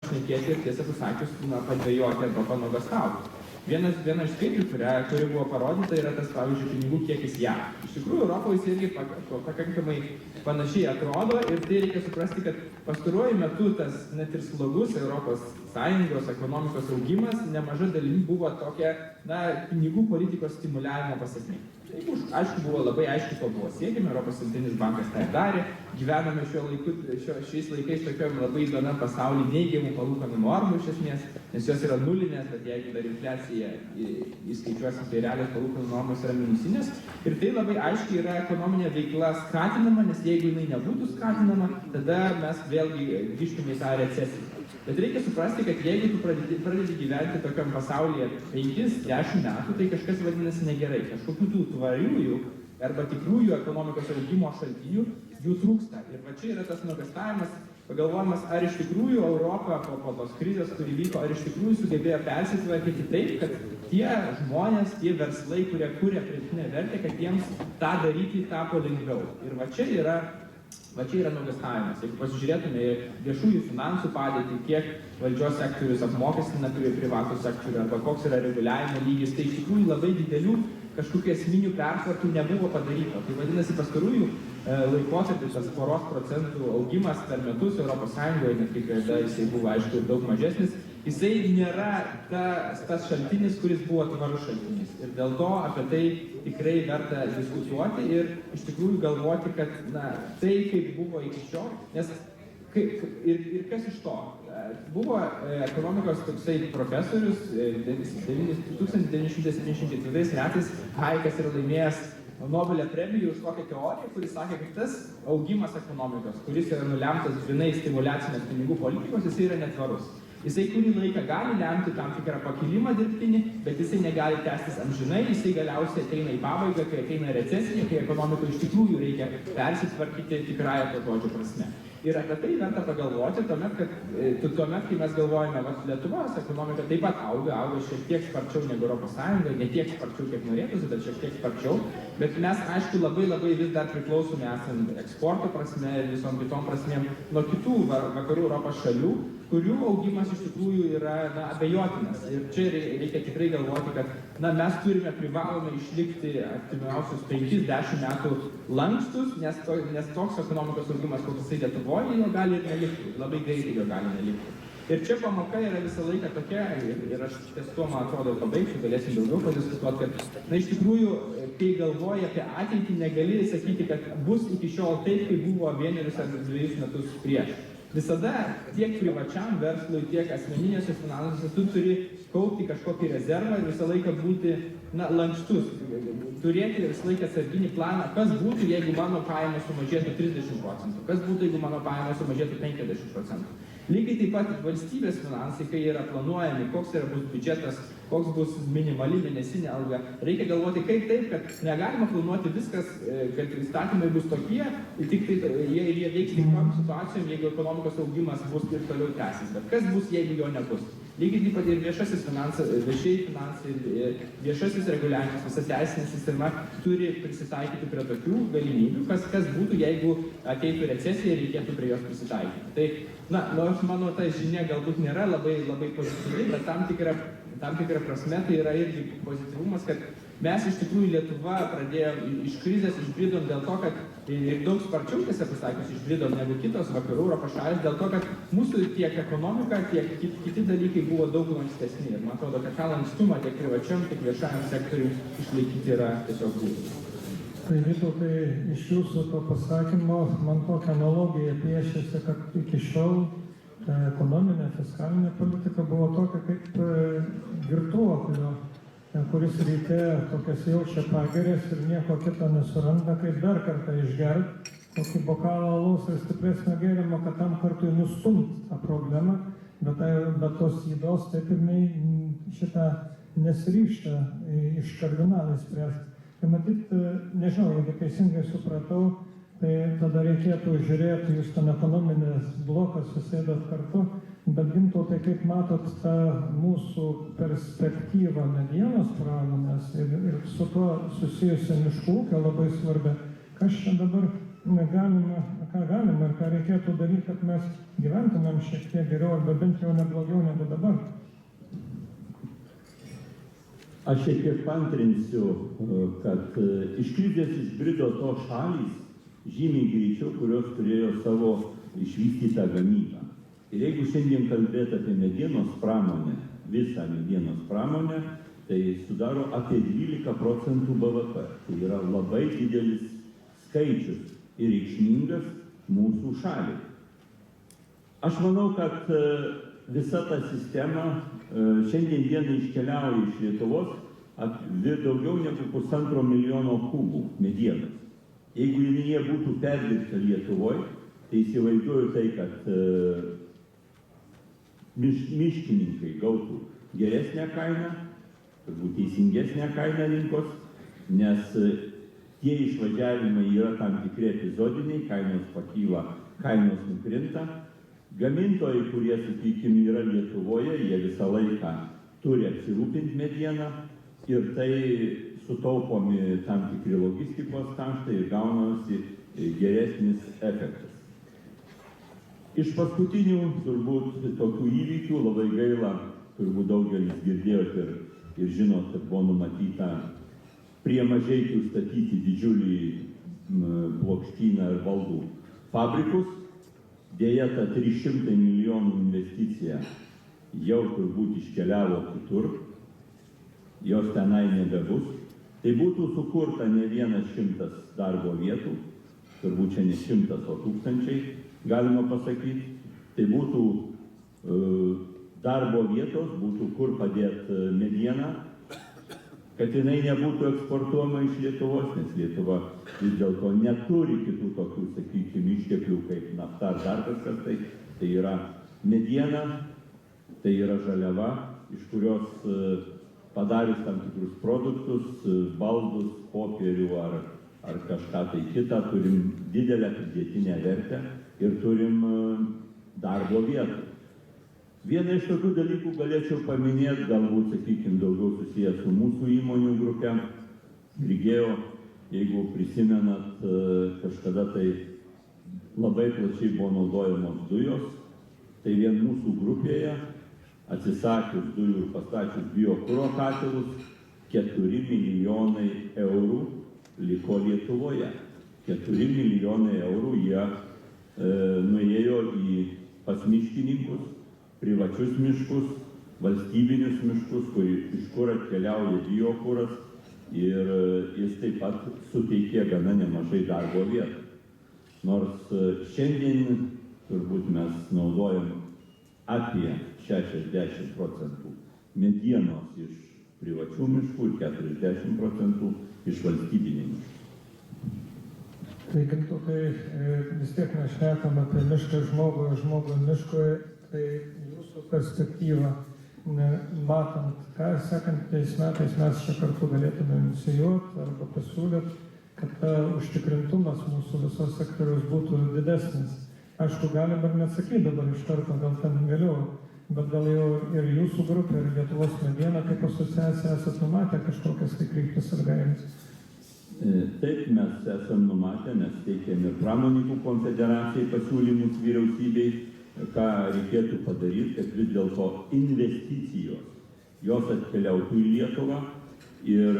šnekėti ir tiesą pasakius, padvejoti arba panuogastauti. Viena iš skaičių, kuri buvo parodyta, yra tas, pavyzdžiui, pinigų kiekis JAV. Iš tikrųjų, Europoje jis irgi pakankamai panašiai atrodo ir tai reikia suprasti, kad pastaruoju metu tas net ir slogus Europos Sąjungos ekonomikos augimas nemaža dalimi buvo tokia, pinigų politikos stimuliavimo pasekmė. Aišku, buvo labai aišku, ko buvo siekiama, Europos centrinis bankas tai darė, gyvename šiais laikais tokiam labai įdomiam pasaulyje neigiamų palūkanų normų iš esmės, nes jos yra nulinės, bet jeigu dar infliacija įskaičiuosim, tai realios palūkanų normos yra minusinės ir tai labai aiškiai yra ekonominė veikla skatinama, nes jeigu jinai nebūtų skatinama, tada mes vėlgi grįžtume į tą recesiją. Bet reikia suprasti, kad jeigu tu pradedi gyventi tokiam pasaulyje 5-10 metų, tai kažkas vadinasi negerai. Kažkokių tų tvariųjų arba tikrųjų ekonomikos augimo šaltinių jų trūksta. Ir va čia yra tas nuogąstavimas, pagalvojimas, ar iš tikrųjų Europa po tos krizės, kuri vyko, ar iš tikrųjų sugebėjo persitvarkyti taip, kad tie žmonės, tie verslai, kurie kuria pridėtinę vertę, kad jiems tą daryti tapo lengviau. Ir va čia yra nuogąstavimas. Jeigu pasižiūrėtume į viešųjų finansų padėtį, kiek valdžios sektorius apmokestina privatų sektorių arba koks yra reguliavimo lygis, tai iš tikrųjų labai didelių kažkokių esminių pertvarkų nebuvo padaryta. Tai vadinasi, pastarųjų laikotarpis tas poros procentų augimas per metus Europos Sąjungoje, net kai kada jisai buvo aišku daug mažesnis, jisai nėra tas šaltinis, kuris buvo tvarus šaltinis. Ir dėl to apie tai tikrai verta diskutuoti ir iš tikrųjų galvoti, kad tai kaip buvo iki šiol, nes ir kas iš to? Buvo ekonomikos toksai profesorius 1974 metais, Hayekas yra laimėjęs Nobelio premijų už tokią teoriją, kuris sakė, kad tas augimas ekonomikos, kuris yra nulemtas grynai stimuliacinės pinigų politikos, jis yra netvarus. Jisai kurį laiką gali lemti tam tikrą pakilimą dirbtinį, bet jisai negali tęstis amžinai, jisai galiausiai ateina į pabaigą, kai ateina recesija, kai ekonomikoje iš tikrųjų reikia persitvarkyti tikrąją to žodžio prasme. Ir apie tai verta pagalvoti tuomet, kai mes galvojame, Lietuvos ekonomika taip pat auga šiek tiek sparčiau negu Europos Sąjunga, ne tiek sparčiau, kiek norėtųsi, bet šiek tiek sparčiau. Bet mes, aišku, labai vis dar priklausomi esant eksporto prasme ir visom kitom prasmėm nuo kitų vakarų Europos šalių, kurių augimas iš tikrųjų yra abejotinas. Ir čia reikia tikrai galvoti, kad mes privalome išlikti artimiausius 5-10 metų lankstus, nes toks ekonomikos augimas, koks jisai Lietuvoje, jo gali ir nelikti, labai greitai jo gali nelikti. Ir čia pamoka yra visą laiką tokia, ir aš ties tuo, man atrodo, pabaigsiu, galėsim daugiau padiskutuoti, kad iš tikrųjų, kai galvoji apie ateitį, negali sakyti, kad bus iki šiol taip, kaip buvo 1 ar 2 metus prieš. Visada tiek privačiam verslui, tiek asmeninėse finansuose tu turi kaupti kažkokį rezervą ir visą laiką būti lankstus, turėti visą laiką atsarginį planą, kas būtų, jeigu mano pajamos sumažėtų 30%, kas būtų, jeigu mano pajamos sumažėtų 50%. Lygiai taip pat valstybės finansai, kai yra planuojami, koks bus biudžetas, koks bus minimali mėnesinė alga, reikia galvoti kaip taip, kad negalima planuoti viskas, kad įstatymai bus tokie, tik tai jie veiks tik tom situacijom, jeigu ekonomikos augimas bus ir toliau tęsis. Bet kas bus, jeigu jo nebus? Lygiai taip pat ir viešieji finansai, viešasis reguliavimas, visa teisinė sistema turi prisitaikyti prie tokių galimybių, kas būtų, jeigu ateitų recesija ir reikėtų prie jos prisitaikyti. Tai, nors mano ta žinia galbūt nėra labai pozityvi, bet tam tikra prasme tai yra irgi pozityvumas, kad mes iš tikrųjų Lietuva pradėjom iš krizės, išbridom dėl to, kad ir daug sparčiau, tiesą pasakius, išbridom negu kitos vakarų Europos šalys, dėl to, kad mūsų tiek ekonomika, tiek kiti dalykai buvo daug lankstesni. Ir man atrodo, kad tą lankstumą tiek privačiam, tiek viešajam sektoriui išlaikyti yra tiesiog būtina. Tai Vytautai, iš jūsų to pasakymo man tokia analogija piešėsi, kad iki šiol ekonominė, fiskalinė politika buvo tokia kaip girtuoklio, kuris ryte tokias jaučia pagerės ir nieko kito nesuranda, kaip dar kartą išgerti kokį bokalą alaus ir stipresnio gėrimo, kad tam kartui nustumt tą problemą, bet tos ydos taip ir šitą nesiryžta iš kardinalai spręsti. Tai matyt, nežinau, jeigu teisingai supratau, tai tada reikėtų žiūrėti, jūs ten ekonominės blokas susėdot kartu, bet Gintautai, kaip matot tą mūsų perspektyvą medienos pramonės ir su tuo susijusią miškų ūkio labai svarbia, kas čia dabar galima ką galima ir ką reikėtų daryti, kad mes gyventumėm šiek tiek geriau arba bent jau neblogiau negu dabar. Aš šiek tiek paantrinsiu, kad iš krizės išbrido tos šalys žymiai greičiau, kurios turėjo savo išvystytą gamybą. Ir jeigu šiandien kalbėti apie medienos pramonę, visą medienos pramonę, tai sudaro apie 12% BVP. Tai yra labai didelis skaičius ir reikšmingas mūsų šaliai. Aš manau, kad visa ta sistema šiandien dieną iškeliauja iš Lietuvos daugiau negu 1,5 milijono kubų medienos. Jeigu jie būtų perdirbta Lietuvoje, tai įsivaizduoju tai, kad miškininkai gautų geresnę kainą, turbūt teisingesnę kainą rinkos, nes tie išvažiavimai yra tam tikri epizodiniai, kainos pakyla, kainos nukrinta. Gamintojai, kurie, sakykime, yra Lietuvoje, jie visą laiką turi apsirūpinti medieną ir tai sutaupomi tam tikri logistikos kaštai ir gaunasi geresnis efektas. Iš paskutinių turbūt tokių įvykių labai gaila, turbūt daugelis girdėjot ir žinot, kad buvo numatyta prie Mažeikių statyti didžiulį plokštyną ir baldų fabrikus. Deja, ta 300 milijonų investicija jau turbūt iškeliavo kitur, jos tenai nebebus. Tai būtų sukurta ne 100 darbo vietų, turbūt čia ne 100, o 1000, galima pasakyti. Tai būtų darbo vietos, būtų kur padėti medieną, kad jinai nebūtų eksportuojama iš Lietuvos, nes Lietuva vis dėlto neturi kitų tokių, sakykime, išteklių kaip nafta ar dar kažkas. Tai yra mediena, tai yra žaliava, iš kurios padarius tam tikrus produktus, baldus, popierių ar kažką tai kitą, turim didelę pridėtinę vertę ir turim darbo vietą. Vieną iš tokių dalykų galėčiau paminėti, galbūt, sakykime, daugiau susijęs su mūsų įmonių grupė. Grigėjo, jeigu prisimenat, kažkada tai labai plačiai buvo naudojamos dujos, tai vien mūsų grupėje, atsisakius dujų ir pastačius biokuro katilus, 4 milijonai eurų liko Lietuvoje. 4 milijonai eurų jie nuėjo pas miškininkus, privačius miškus, valstybinius miškus, iš kur atkeliauja biokuras ir jis taip pat suteikė gana nemažai darbo vietų. Nors šiandien turbūt mes naudojam apie 60% medienos iš privačių miškų ir 40% iš valstybinių miškų. Tai Gintautai, vis tiek mes šnekam apie mišką žmogų miškui, tai jūsų perspektyva, matant, ką sekančiais metais mes čia kartu galėtume inicijuoti arba pasiūlyti, kad užtikrintumas mūsų visos sektoriaus būtų didesnis. Aišku, galim ir nesakyti dabar iš karto, gal ten vėliau, bet gal jau ir jūsų grupė, ir Lietuvos mediena kaip asociacija esat numatę kažkokias tai kryptis ir gaires. Taip, mes esam numatę, mes teikėm ir Pramonininkų konfederacijai pasiūlymus vyriausybei, ką reikėtų padaryti, kad vis dėlto investicijos, jos atkeliautų į Lietuvą ir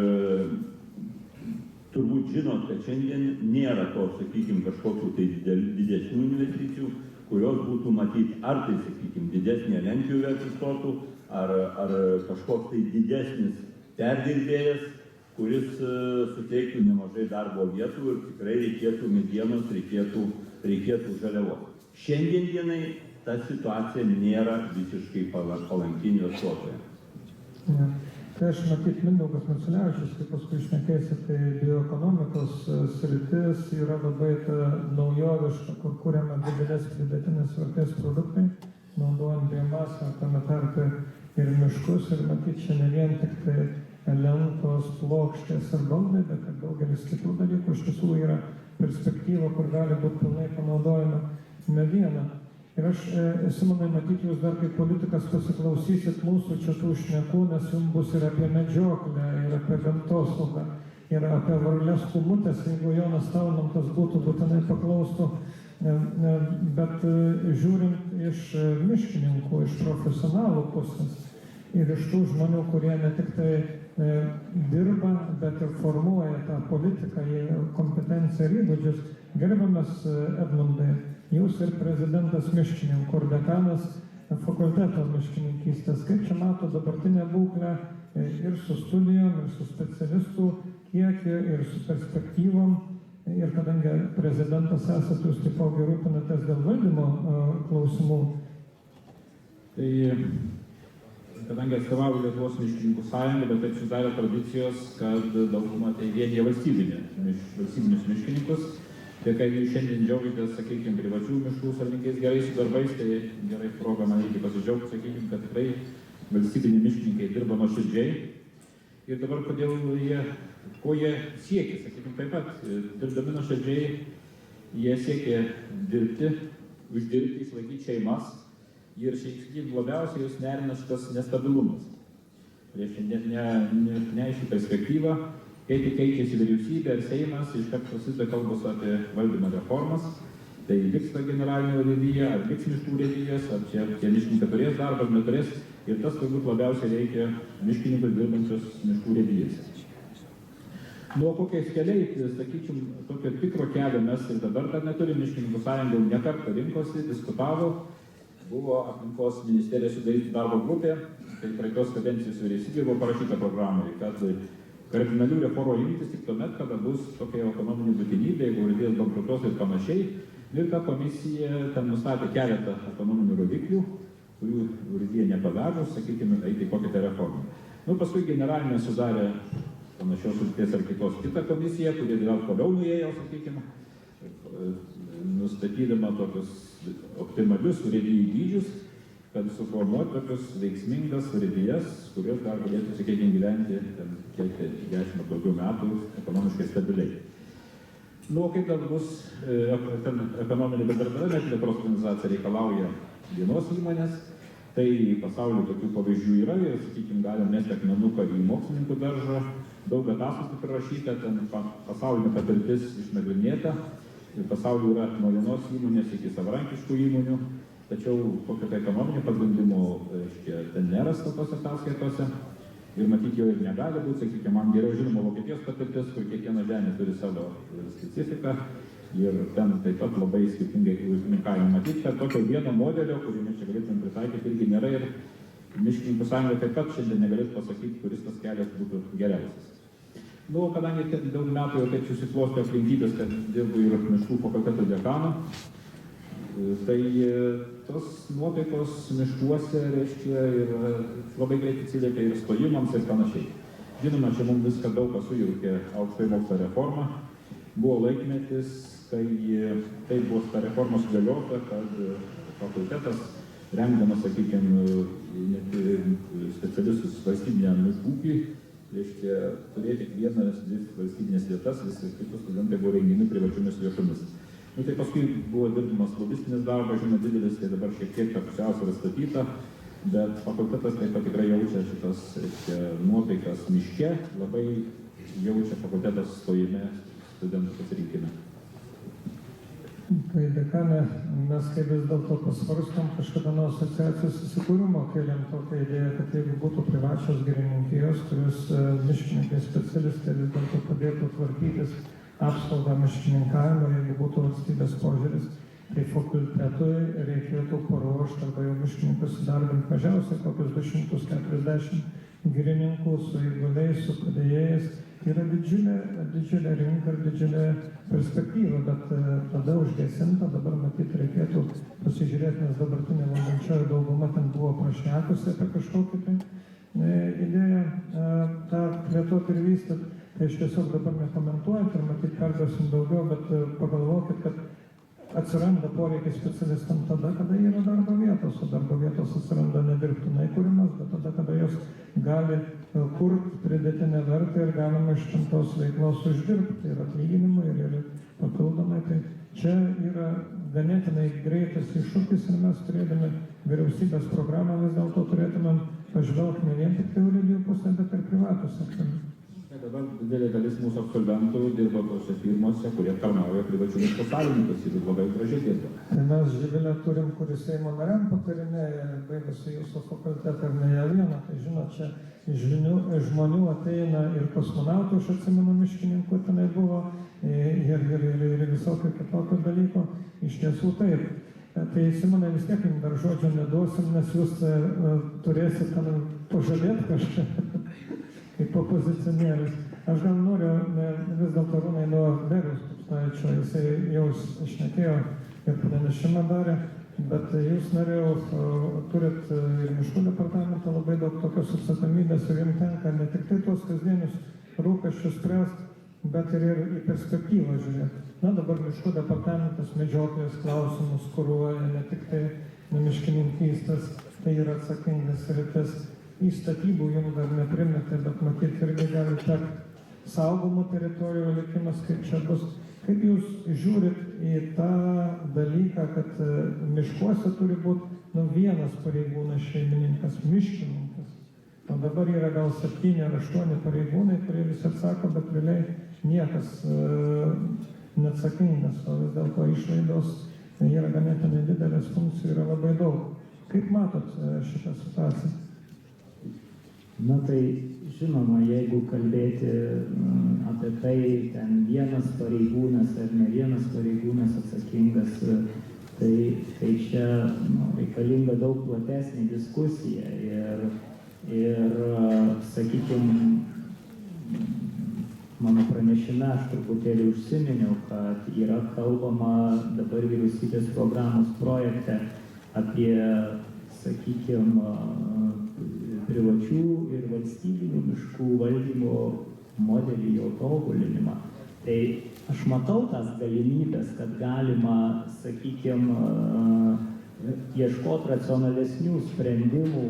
turbūt žinot, kad šiandien nėra to, sakykime, kažkokių tai didesnių investicijų, kurios būtų matyti, ar tai, sakykime, didesnė Lenkijoje atsistotų, ar kažkoks tai didesnis perdirbėjas, kuris suteiktų nemažai darbo vietų ir tikrai reikėtų medienos, reikėtų žaliavos. Šiandien dienai ta situacija nėra visiškai palanki investuotojams. Tai aš matyt, Mindaugas Maciulevičius, kai paskui šnekėsit, tai bioekonomikos sritis yra labai naujoviška, kur kuriame didelės pridėtinės vertės produktai, naudojant biomasę, tame tarpe ir miškus, ir matyt, čia ne vien tik tai lentos, plokštės ar baldai, bet ir daugelis kitų dalykų iš tiesų yra perspektyva, kur gali būti pilnai panaudojama mediena. Ir aš, Simonai, matyt, jūs dar kaip politikas pasiklausysit mūsų čia tų šnekų, nes jums bus ir apie medžioklę, ir apie gamtosaugą, ir apie varlės kūmutės, jeigu Jonas Talmantas būtų, būtinai paklaustų, Bet žiūrint iš miškininkų, iš profesionalų pusės ir iš tų žmonių, kurie ne tik tai dirba, bet ir formuoja tą politiką, kompetenciją ir įgūdžius, gerbiamas Edmundai, jūs ir prezidentas miškininkų ir dekanas fakulteto miškininkystės, kaip čia mato dabartinę būklę ir su studijom, ir su specialistų kiekiu, ir su perspektyvom. Ir kadangi prezidentas esate, jūs taipogi rūpinatės dėl valdymo klausimų. Tai, kadangi atstovauju Lietuvos miškininkų sąjungą, bet taip susidarė tradicijos, kad dauguma tai vienyje valstybinius miškininkus. Tai kai jūs šiandien džiaugiatės, sakykime, privačių miškų savininkais gerais darbais, tai gerai proga man reikia pasidžiaugti, sakykime, kad tikrai valstybiniai miškininkai dirba nuoširdžiai. Ir dabar ko jie siekia, sakykime, taip pat, dirbdami nuoširdžiai, jie siekia dirbti, uždirbti, išlaikyti šeimas ir šiaip labiausiai jūs nerina šitas nestabilumas. Reiškia, neaiški perspektyva, kai tik keičiasi vyriausybė ar Seimas, iškart prasideda kalbos apie valdymo reformas, tai liks ta generalinė urėdija, ar liks miškų urėdijos, ar čia tie miškininkai turės darbą, ar neturės, ir tas turbūt labiausiai reikia miškininkus dirbančius miškų urėdijose. Nuo kokiais keliai, sakyčiau, tokio tikro kelio mes ir dabar dar neturime, miškininkų sąjunga ne kartą rinkosi, diskutavo, buvo aplinkos ministerija sudaryti darbo grupė, tai praeitos kadencijos vyriausybė buvo parašyta programai, kad kardinalių reformų imtis tik tuomet, kada bus tokia ekonominė būtinybė, jeigu urėdijos bankrutuos ir panašiai, ir ta komisija ten nustatė keletą ekonominių rodiklių, kurių urėdija nepadarus, sakykime, eiti kokią tai reformą. Paskui generalinė sudarė panašios sudėties ar kitos kitą komisiją, kuri gal toliau nuėjo, sakykime, nustatydama tokius optimalius urėdijų dydžius, kad suformuoti tokius veiksmingas urėdijas, kurios dar galėtų, sakykime, gyventi kiek 10 ar daugiau metų ekonomiškai stabiliai. Kaip dar bus ekonominė bendradarbiavimo plėtros organizacija reikalauja vienos įmonės, tai pasaulyje tokių pavyzdžių yra ir, sakykime, galim mesti akmenuką į mokslininkų daržą, daug ataskaitų prirašyta, ten pasaulinė patirtis išnagrinėta ir pasaulyje yra nuo vienos įmonės iki savarankiškų įmonių, tačiau kokio tai ekonominio pagrindimo ten nerasta tose ataskaitose ir matyti jo ir negali būti, sakykime, man geriau žinoma Vokietijos patirtis, kur kiekviena žemė turi savo specifiką ir ten taip pat labai skirtingai ūkininkavimą. Matyti, kad tokio vieno modelio, kurį mes čia galėtume pritaikyti, irgi nėra ir miškininkų sąjunga taip pat šiandien negalėtų pasakyti, kuris tas kelias būtų geriausias. Kadangi daug metų jau taip susiklostė aplinkybės, kad dirbu ir miškų fakulteto dekanu, tai tos nuotaikos miškuose, reiškia, ir labai greit atsiliepia ir stojimams ir panašiai. Žinoma, čia mums viską daug kas sujaukė aukštojo mokslo reforma. Buvo laikmetis, kai tai buvo ta reforma sudėliota, kad fakultetas, remdamas, sakykime, specialistus valstybiniam miškų ūkiui, reiškia, turėjo tik vienas, dvi valstybinės vietas, visi kitus studentai buvo rengiami privačiomis lėšomis. Tai paskui buvo dirbamas lobistinis darbas, žinoma, didelis, tai dabar šiek tiek ta pusiausvėra statyta, bet fakultetas taip pat tikrai jaučia šitas nuotaikas miške, labai jaučia fakultetas stojime studentų pasirinkime. Tai dekane, mes kaip vis dėlto pasvarstom, kažkada nuo asociacijos įsikūrimo kėlėm tokią idėją, kad jeigu būtų privačios girininkijos, kurios miškininkai specialistai vis dėlto padėtų tvarkytis apsaugą miškininkavimą, jeigu būtų valstybės požiūris, tai fakultetui reikėtų paruošti arba jau miškininkus įdarbinti mažiausiai kokius 240 girininkų su įgaliais, su padėjėjais. Yra didžiulė rinka ir didžiulė perspektyva, bet tada užgesinta, dabar matyti reikėtų pasižiūrėti, nes dabartinė valdančioji dauguma ten buvo prašnekusi apie kažkokį tai idėją tą plėtoti ir vystyti. Tai aš tiesiog dabar nekomentuojant ir matyt perduosim daugiau, bet pagalvokit, kad atsiranda poreikis specialistam tada, kada yra darbo vietos, o darbo vietos atsiranda nedirbtinai kūrimas, bet tada, kada jos gali kurti pridėtinę vertę ir galima iš tos veiklos uždirbti ir atlyginimą ir papildomai. Tai čia yra ganėtinai greitas iššūkis ir mes turėdami vyriausybės programą vis dėlto turėtumėm pažvelgti ne vien tik urėdijų pusę, bet ir privatų sektorių. Dabar didelė dalis mūsų absolventų dirba tose firmose, kurie tarnauja privačių miško savininkais ir labai gražiai dirba. Tai mes Živilę turim, kuris Seimo nariam patarinėja, baigusi jūsų fakultetą ir ne ją vieną. Tai žinot, čia iš žmonių ateina ir kosmonautų, aš atsimenu, miškininkų tenai buvo, ir visokių kitokių dalykų. Iš tiesų taip. Tai Simonai, vis tiek jums dar žodžio neduosim, nes jūs turėsit ten pažadėti kažką kaip opozicionierius. Aš gal noriu vis dėlto Rūnai nuo Dariaus Tupstaičio, jisai jau šnekėjo ir pranešimą darė, bet jūs norėjau, turit ir miškų departamentą labai daug tokios atsakomybės ir jums tenka ne tik tai tuos kasdienius rūpesčius spręsti, bet ir į perspektyvą žiūrėti. Na, dabar miškų departamentas medžioklės klausimus kuruoja, ne tik tai miškininkystės, tai yra atsakingas sritis. Į statybų jums dar neprimetė, bet matyt irgi gali tekti saugomų teritorijų likimas, kaip čia bus. Kaip jūs žiūrit į tą dalyką, kad miškuose turi būti vienas pareigūnas šeimininkas, miškininkas. O dabar yra gal 7 ar 8 pareigūnai, kurie visi atsako, bet realiai niekas neatsakingas, o vis dėlto išlaidos yra ganėtinai didelės, funkcijų yra labai daug. Kaip matot šitą situaciją? Na tai žinoma, jeigu kalbėti apie tai, ten vienas pareigūnas ar ne vienas pareigūnas atsakingas, tai čia reikalinga daug platesnė diskusija ir sakykime, mano pranešime aš truputėlį užsiminiau, kad yra kalbama dabar vyriausybės programos projekte apie, sakykime, privačių ir valstybinių miškų valdymo modelį jo tobulinimą. Tai aš matau tas galimybės, kad galima, sakykime, ieškoti racionalesnių sprendimų,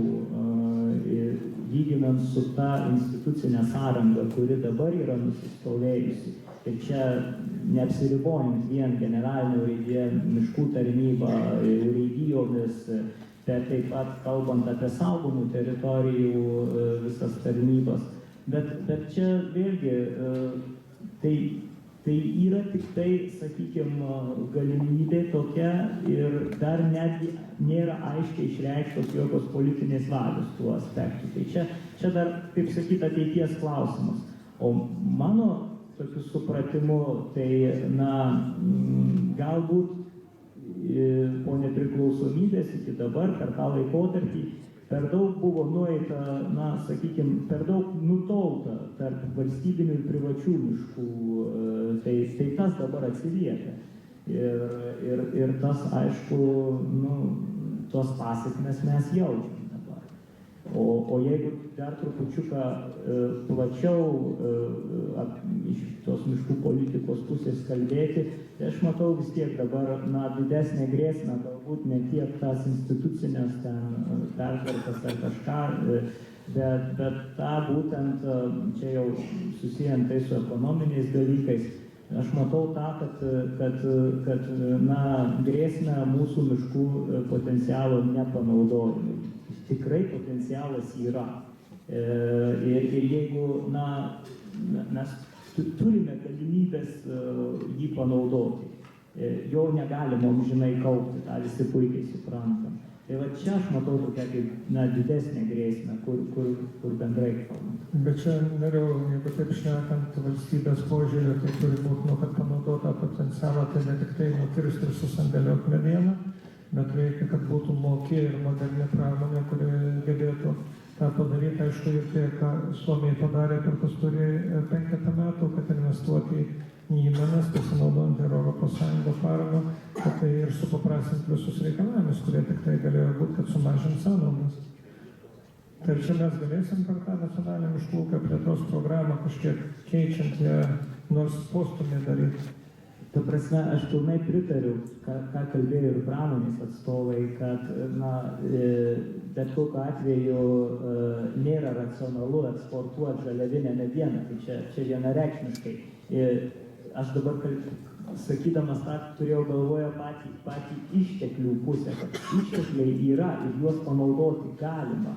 lyginant su ta institucinė sąranga, kuri dabar yra nusistovėjusi. Ir čia neapsiribojant vien generalinio urėdija, miškų tarnyba, urėdijomis, bet taip pat kalbant apie saugomų teritorijų visas tarnybas. Bet čia vėlgi tai yra tik tai, sakykime, galimybė tokia ir dar netgi nėra aiškiai išreikštos jokios politinės valios tų aspektų. Tai čia dar, kaip sakyti, ateities klausimas. O mano tokiu supratimu, tai, galbūt po nepriklausomybės iki dabar, per tą laikotarpį, per daug buvo nueita, sakykime, per daug nutolta tarp valstybinių ir privačių miškų, tai tas dabar atsilieka. Ir tas, aišku, tos pasekmes mes jaučiam dabar. O jeigu dar trupučiuką plačiau iš tos miškų politikos pusės kalbėti, tai aš matau vis tiek dabar didesnė grėsmė, galbūt ne tiek tas institucinės pertvarkas ar kažką, bet tą būtent, čia jau susijant tai su ekonominiais dalykais, aš matau tą, kad grėsmę mūsų miškų potencialo nepanaudojimui. Tikrai potencialas yra. Ir jeigu mes turime galimybės jį panaudoti, jo negalima amžinai kaupti, tą visi puikiai suprantam. Tai va čia aš matau tokią kaip didesnę grėsmę, kur bendrai kalbam. Bet čia norėjau, jeigu taip šnekant valstybės požiūrį, tai turi būti, kad panaudota potencialą, tai ne tik tai nukirsti ir susandėlioti medieną, bet reikia, kad būtų moki ir moderni pramonė, kuri gebėtų tą padaryti. Aišku, ir tai, ką Suomija padarė per pastarąjį 5 metų, kad investuoti į įmonės, pasinaudojant ir Europos Sąjungos paramą, kad tai ir supaprastinti visus reikalavimus, kurie tik tai galėjo būti, kad sumažint sąnaudas. Tai čia mes galėsim per tą nacionalinę miškų ūkio plėtros programą kažkiek keičiant ją, nors postumį daryti. Ta prasme, aš pilnai pritariu, ką kalbėjo ir pramonės atstovai, kad bet kokiu atveju nėra racionalu eksportuoti žaliavinę medieną, tai čia vienareikšmiškai. Aš dabar sakydamas tą turėjau galvoje patį išteklių pusę, kad ištekliai yra ir juos panaudoti galima.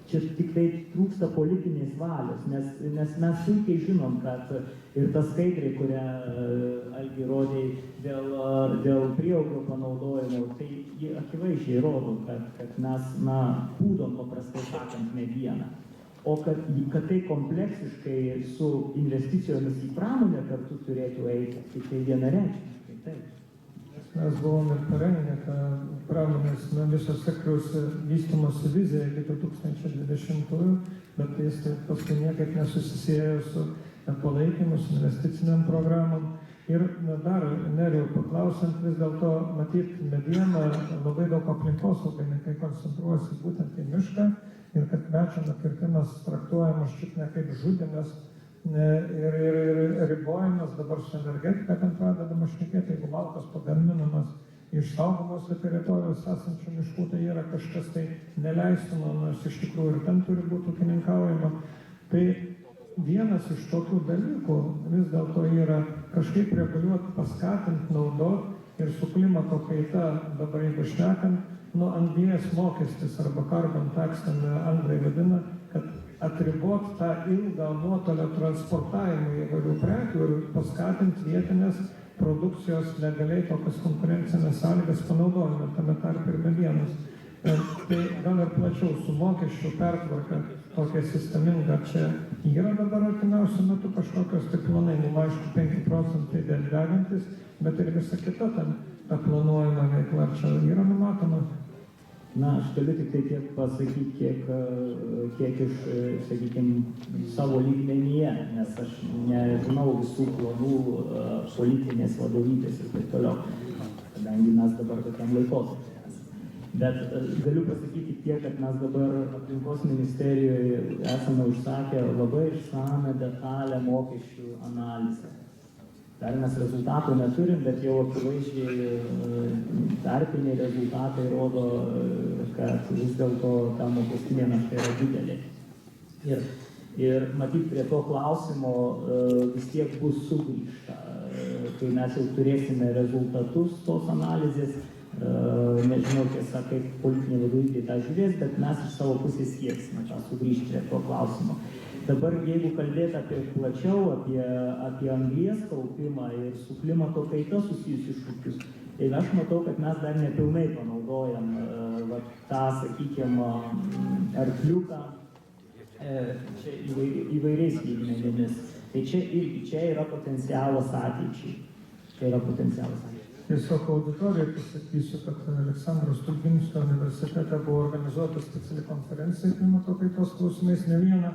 Čia tik tai trūksta politinės valios, nes mes puikiai žinom, kad ir ta skaidrė, kurią Algi rodė dėl prieaugio panaudojimo, tai ji akivaizdžiai rodo, kad mes pūdom paprastai sakant medieną. O kad tai kompleksiškai su investicijomis į pramonę kartu turėtų eiti, tai vienareikšmiškai taip. Mes buvome parengę tą pramonės viso sektoriaus vystymosi viziją iki 2020-ųjų, bet jis paskui niekaip nesusisiejo su palaikymu, su investiciniam programom. Ir dar Nerijau paklausant, vis dėlto matyt mediena labai daug aplinkosaugininkai koncentruosi būtent į mišką ir kad medžio nukirtimas traktuojamas šit ne kaip žudymas ir ribojimas dabar su energetika ten pradedama šnekėti, jeigu malkas pagaminamas iš saugomose teritorijos esančių miškų, tai yra kažkas tai neleistino, nors iš tikrųjų ir ten turi būti ūkininkaujama. Tai vienas iš tokių dalykų vis dėlto yra kažkaip reguliuoti, paskatinti, naudoti ir su klimato kaita, dabar jeigu šnekant, anglies mokestis arba carbon tax, anglai vadina, kad atribot tą ilgą nuotolio transportavimą įvairių prekių ir paskatinti vietinės produkcijos legaliai tokias konkurencinės sąlygas panaudojimą, tame tarp ir medienos. Tai gal ir plačiau su mokesčių pertvarka tokia sisteminga. Čia yra dabar artimiausiu metu kažkokios tai planai, aišku 5% dėl degantis, bet ir visa kita ta planuojama veikla čia yra numatoma. Aš galiu tik tai tiek pasakyti, kiek iš, sakykime, savo lygmenyje, nes aš nežinau visų planų politinės vadovybės ir taip toliau, kadangi mes dabar tokiam laikotarpiu esame. Bet galiu pasakyti tiek, kad mes dabar aplinkos ministerijoje esame užsakę labai išsamią detalę mokesčių analizę. Dar mes rezultatų neturim, bet jau akivaizdžiai tarpiniai rezultatai rodo, kad vis dėlto ta mokestinė našta yra didelė. Ir matyt, prie to klausimo vis tiek bus sugrįžta, kai mes jau turėsime rezultatus tos analizės. Nežinau tiesa, kaip politinė vadovybė tą žiūrės, bet mes iš savo pusės sieksime tą sugrįžti prie to klausimo. Dabar, jeigu kalbėti apie plačiau, apie anglies kaupimą ir su klimato kaita susijusius iššūkius, tai aš matau, kad mes dar nepilnai panaudojam tą, sakykime, arkliuką čia įvairiais lygmenimis. Tai čia yra potencialas ateičiai. Tiesiog auditorijai pasakysiu, kad Aleksandro Stulginskio universitete buvo organizuota speciali konferencija klimato kaitos klausimais, ne viena.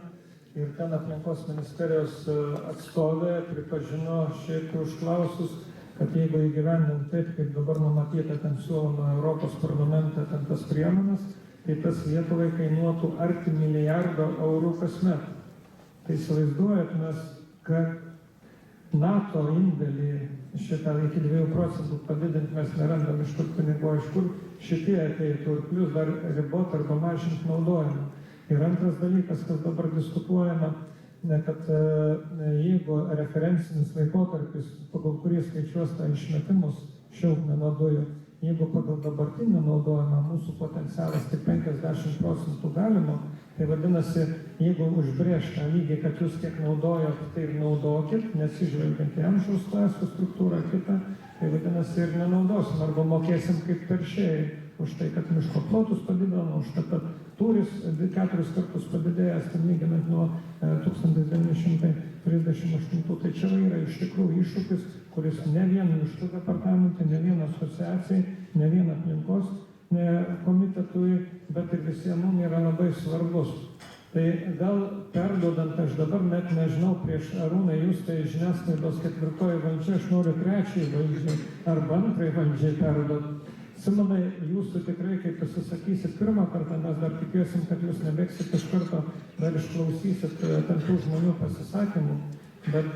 Ir ten aplinkos ministerijos atstovė pripažino šiaip užklausus, kad jeigu įgyvendint taip, kaip dabar numatyta ten siūloma Europos parlamente ten tas priemonės, tai tas Lietuvai kainuotų arti $1 milijardo kasmet. Tai įsivaizduojat, mes, kad NATO indėlį šitą iki 2% padidinti mes nerandam iš kur pinigų, iš kur šitie ateitų ir plus dar ribot arba mažinti naudojimą. Ir antras dalykas, kas dabar diskutuojama, kad jeigu referencinis laikotarpis, pagal kurį skaičiuos tą išmetimus šiltnamio dujų, jeigu pagal dabartinį naudojimą mūsų potencialas tik 50% galima, tai vadinasi, jeigu užbrėžt tą lygį, kad jūs kiek naudojot, tai ir naudokit, nesižvelgiant į amžiaus klasių struktūrą kitą, tai vadinasi ir nenaudosim, arba mokėsim kaip teršėjai už tai, kad miško plotus padidino, už tai, kad tūris 4 kartus padidėjęs, ten lyginant nuo 1938. Tai čia yra iš tikrųjų iššūkis, kuris ne vien miškų departamentui, ne vien asociacijai, ne vien aplinkos komitetui, bet ir visiems mums yra labai svarbus. Tai gal perduodant, aš dabar net nežinau, prieš Arūną jūs tai žiniasklaidos 4. valdžia, aš noriu 3. valdžiai arba 2. valdžiai perduoti. Simonai, jūsų tikrai, kai pasisakysit pirmą kartą, mes dar tikėsim, kad jūs nebėgsit iš karto, dar išklausysit ten tų žmonių pasisakymų, bet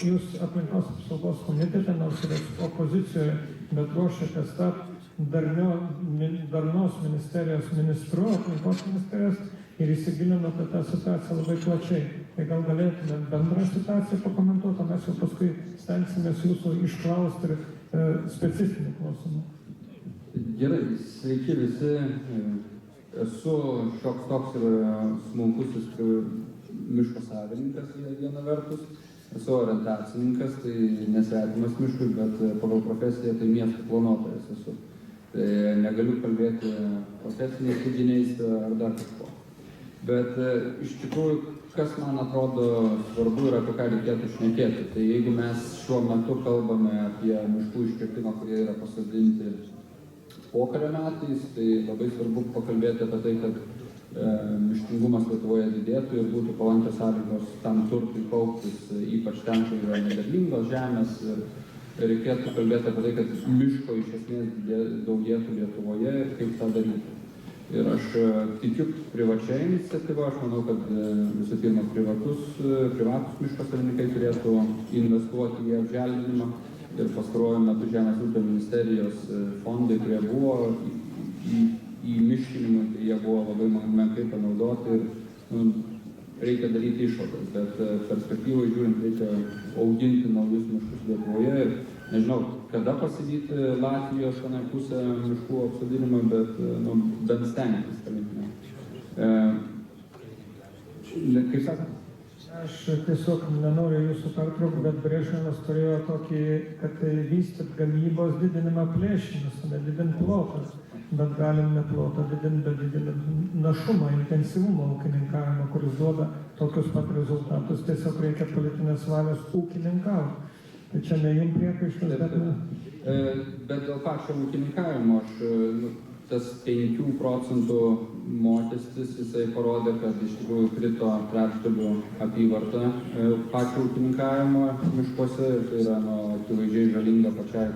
jūs aplinkos apsaugos komitete, nors ir opozicijoje, bet ruošiatės tapti darnos ministerijos ministru, aplinkos ministerijos ir įsigilinote tą situaciją labai plačiai. Tai gal galėtume bendrą situaciją pakomentuoti, o mes jau paskui stengsimės jūsų išklausti ir specifinių klausimų. Gerai, sveiki visi. Esu šioks toks ir smulkusis miško savininkas viena vertus. Esu orientacininkas, tai nesvetimas miškui, bet pagal profesiją tai miestų planuotojas esu. Tai negaliu kalbėti profesiniais lyginiais ar dar kažko. Bet iš tikrųjų, kas man atrodo svarbu ir apie ką reikėtų šnekėti, tai jeigu mes šiuo metu kalbame apie miškų iškirtimą, kurie yra pasodinti pokario metais, tai labai svarbu pakalbėti apie tai, kad miškingumas Lietuvoje didėtų ir būtų palankios sąlygos tam turtui kauptis, ypač ten, kur yra nederlingos žemės. Ir reikėtų kalbėti apie tai, kad miško iš esmės daugėtų Lietuvoje ir kaip tą daryti. Ir aš tikiu privačia iniciatyva, aš manau, kad visų pirma privatus miško savininkai turėtų investuoti į apželdinimą. Ir pastaruoju metu Žemės ūkio ministerijos fondai, kurie buvo į miškinimą, tai jie buvo labai menkai panaudoti ir reikia daryti išvadas, bet perspektyvai žiūrint reikia auginti naujus miškus Lietuvoje ir nežinau, kada pasidyti Latvijos tenai pusę miškų apsodinimą, bet bent stengtis palinkime. Kaip sakant? Aš tiesiog nenoriu jūsų pertraukti, bet Brežnevas turėjo tokį, kad vystyt gamybos didinimą plėšimus, nedidint plotą, bet galim ne plotą didinti, bet didinti našumą, intensyvumą ūkininkavimo, kuris duoda tokius pat rezultatus, tiesiog reikia politinės valios ūkininkauti. Tai čia ne jums priekaištas, bet ne. Bet dėl pačio ūkininkavimo tas 5 procentų mokestis, jisai parodė, kad iš tikrųjų krito trečdalių apyvarta pačio ūkininkavimo miškuose ir tai yra akivaizdžiai žalinga pačiai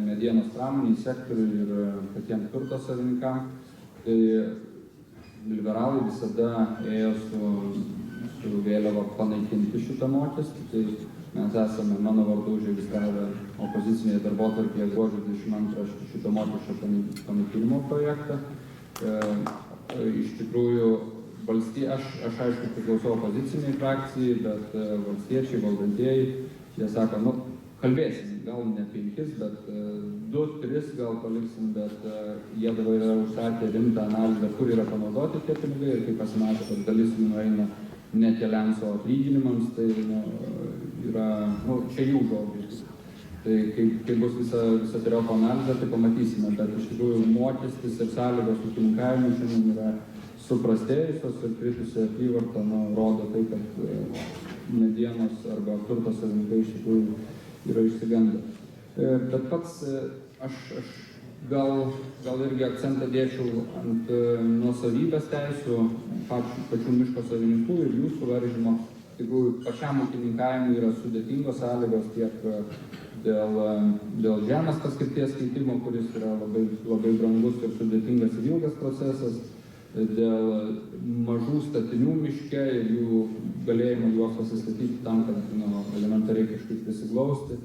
medienos pramoniai sektoriui ir patiems turto savininkam. Tai liberalai visada ėjo su vėliava panaikinti šitą mokestį. Tai mes esame mano vardu užregistravę opozicinėje darbotvarkėje gruodžio 22 šito mokesčio panaikinimo projektą. Iš tikrųjų, aš aišku priklausau opoziciniai frakcijai, bet valstiečiai, valdantieji, jie sako, kalbėsim, gal ne 5, bet 2-3 gal paliksim, bet jie dabar yra užsakę rimtą analizę, kur yra panaudoti tie pinigai ir kaip pasimatė, kad dalis jų nueina ne keliams, o atlyginimams, tai yra, čia jų žodžiai. Tai kai bus visa teriopo analizė, tai pamatysime, bet iš tikrųjų mokestis ir sąlygos ūkininkavimui šiandien yra suprastėjusios ir kritusi apyvarta rodo tai, kad medienos arba turto savininkai iš tikrųjų yra išsigandę. Bet pats aš gal irgi akcentą dėčiau ant nuosavybės teisių pačių miško savininkų ir jų suvaržymo. Tikrųjų, pačiam ūkininkavimui yra sudėtingos sąlygos tiek dėl žemės paskirties keitimo, kuris yra labai brangus ir sudėtingas ir ilgas procesas, dėl mažų statinių miške ir jų galėjimo juos pasistatyti tam, kad elementariai kažkaip prisiglausti,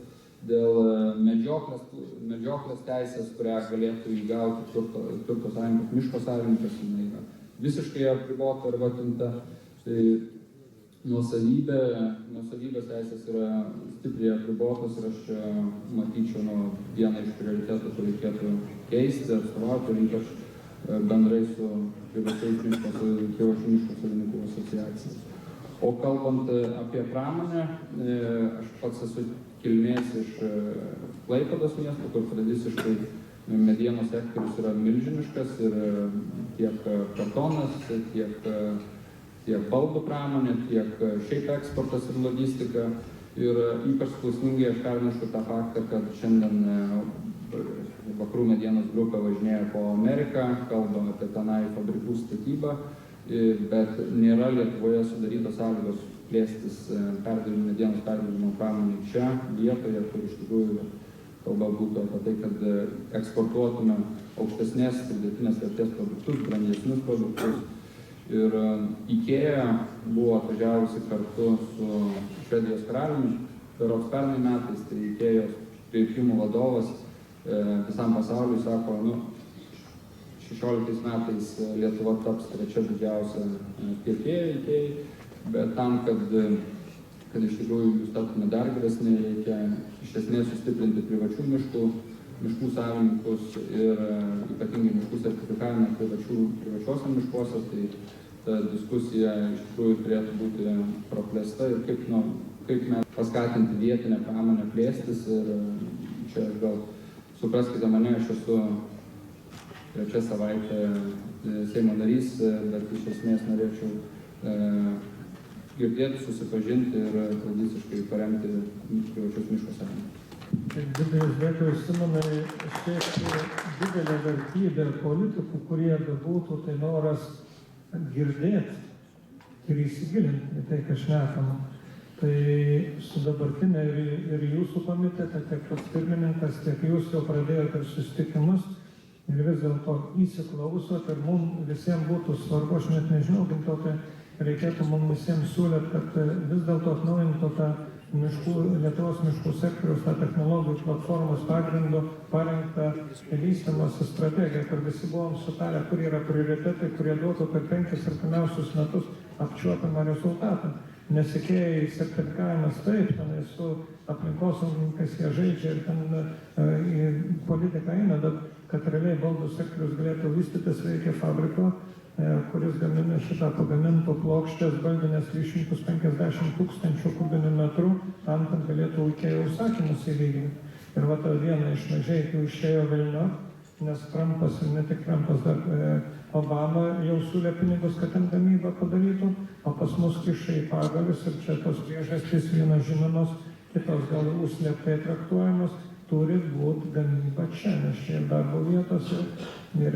dėl medžioklės teisės, kurią galėtų įgauti turto savininkas, miško savininkas, jinai yra visiškai apribota ir vatinta. Tai nuosavybės teisės yra stipriai apribotos ir aš čia matyčiau vieną iš prioritetų, kur reikėtų keisti, atstovauti ir ypač bendrai su privačių miško savininkų asociacija. O kalbant apie pramonę, aš pats esu kilmės iš Klaipėdos miesto, kur tradiciškai medienos sektorius yra milžiniškas ir tiek kartonas, tiek baldų pramonė, tiek šiaip eksportas ir logistika. Ir ypač skausmingai aš pernešu tą faktą, kad šiandien Vakarų medienos grupė važinėja po Ameriką, kalba apie tenai fabrikų statybą, bet nėra Lietuvoje sudarytos sąlygos plėstis medienos perdirbimo pramonei čia vietoje, kur iš tikrųjų kalba būtų apie tai, kad eksportuotume aukštesnės pridėtinės vertės produktus, brangesnius produktus. Ir IKEA buvo atvažiavusi kartu su Švedijos karaliumi berods pernai metais, tai IKEA'os pirkimų vadovas visam pasauliui sako, 16 metais Lietuva taps trečia didžiausia tiekėja IKEA, bet tam, kad iš tikrųjų jūs taptume dar geresnė, reikia iš esmės sustiprinti privačių miškų miškų savininkus ir ypatingai miškų sertifikavimą privačiuose miškuose, tai ta diskusija iš tikrųjų turėtų būti praplėsta ir kaip mes paskatinti vietinę pramonę plėstis. Ir čia gal supraskite mane, aš esu 3 savaitę Seimo narys, bet iš esmės norėčiau girdėti, susipažinti ir tradiciškai paremti privačius miško savininkus. Didelis dėkui, Simonai, šiaip didelė vertybė politikų, kurie bebūtų, tai noras girdėti ir įsigilinti į tai, ką šnekama. Tai su dabartinė ir jūsų komitete, tiek pats pirmininkas, tiek jūs jau pradėjote susitikimus ir vis dėlto įsiklausot ir mums visiems būtų svarbu, aš net nežinau, Gintautai, reikėtų mums visiems siūlyti, kad vis dėlto atnaujintų tą Lietuvos miškų sektoriaus tą technologijų platformos pagrindu parengtą vystymosi strategiją, kur visi buvom sutarę, kur yra prioritetai, kurie duotų per 5 artimiausius metus apčiuopiamą rezultatą. Nesikėjai sertifikavimas taip, tenai su aplinkosaugininkais jie žaidžia ir ten politika eina, bet kad realiai baldų sektorius galėtų vystytis, reikia fabriko, kuris gamina šitą pagamintų plokštės baldinės 350 000 kubinių metrų, tam, kad galėtų ūkėjo užsakymus įvykdyti. Ir va tą dieną iš Mažeikių išėjo velniop, nes Trumpas ir ne tik Trumpas, dar Obama jau siūlė pinigus, kad ten gamybą padarytų, o pas mus kiša į pagalius ir čia tos priežastys vienos žinomos, kitos gal užslėptai traktuojamos, turi būti gamyba čia, nes čia ir darbo vietos ir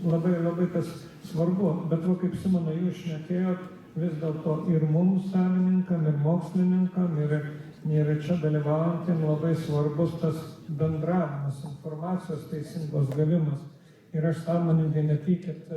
labai tas svarbu. Bet va, kaip Simonai jūs šnekėjot, vis dėlto ir mums savininkam, ir mokslininkam, ir čia dalyvaujantiem labai svarbus tas bendravimas, informacijos teisingos gavimas. Ir aš sąmoningai nepykit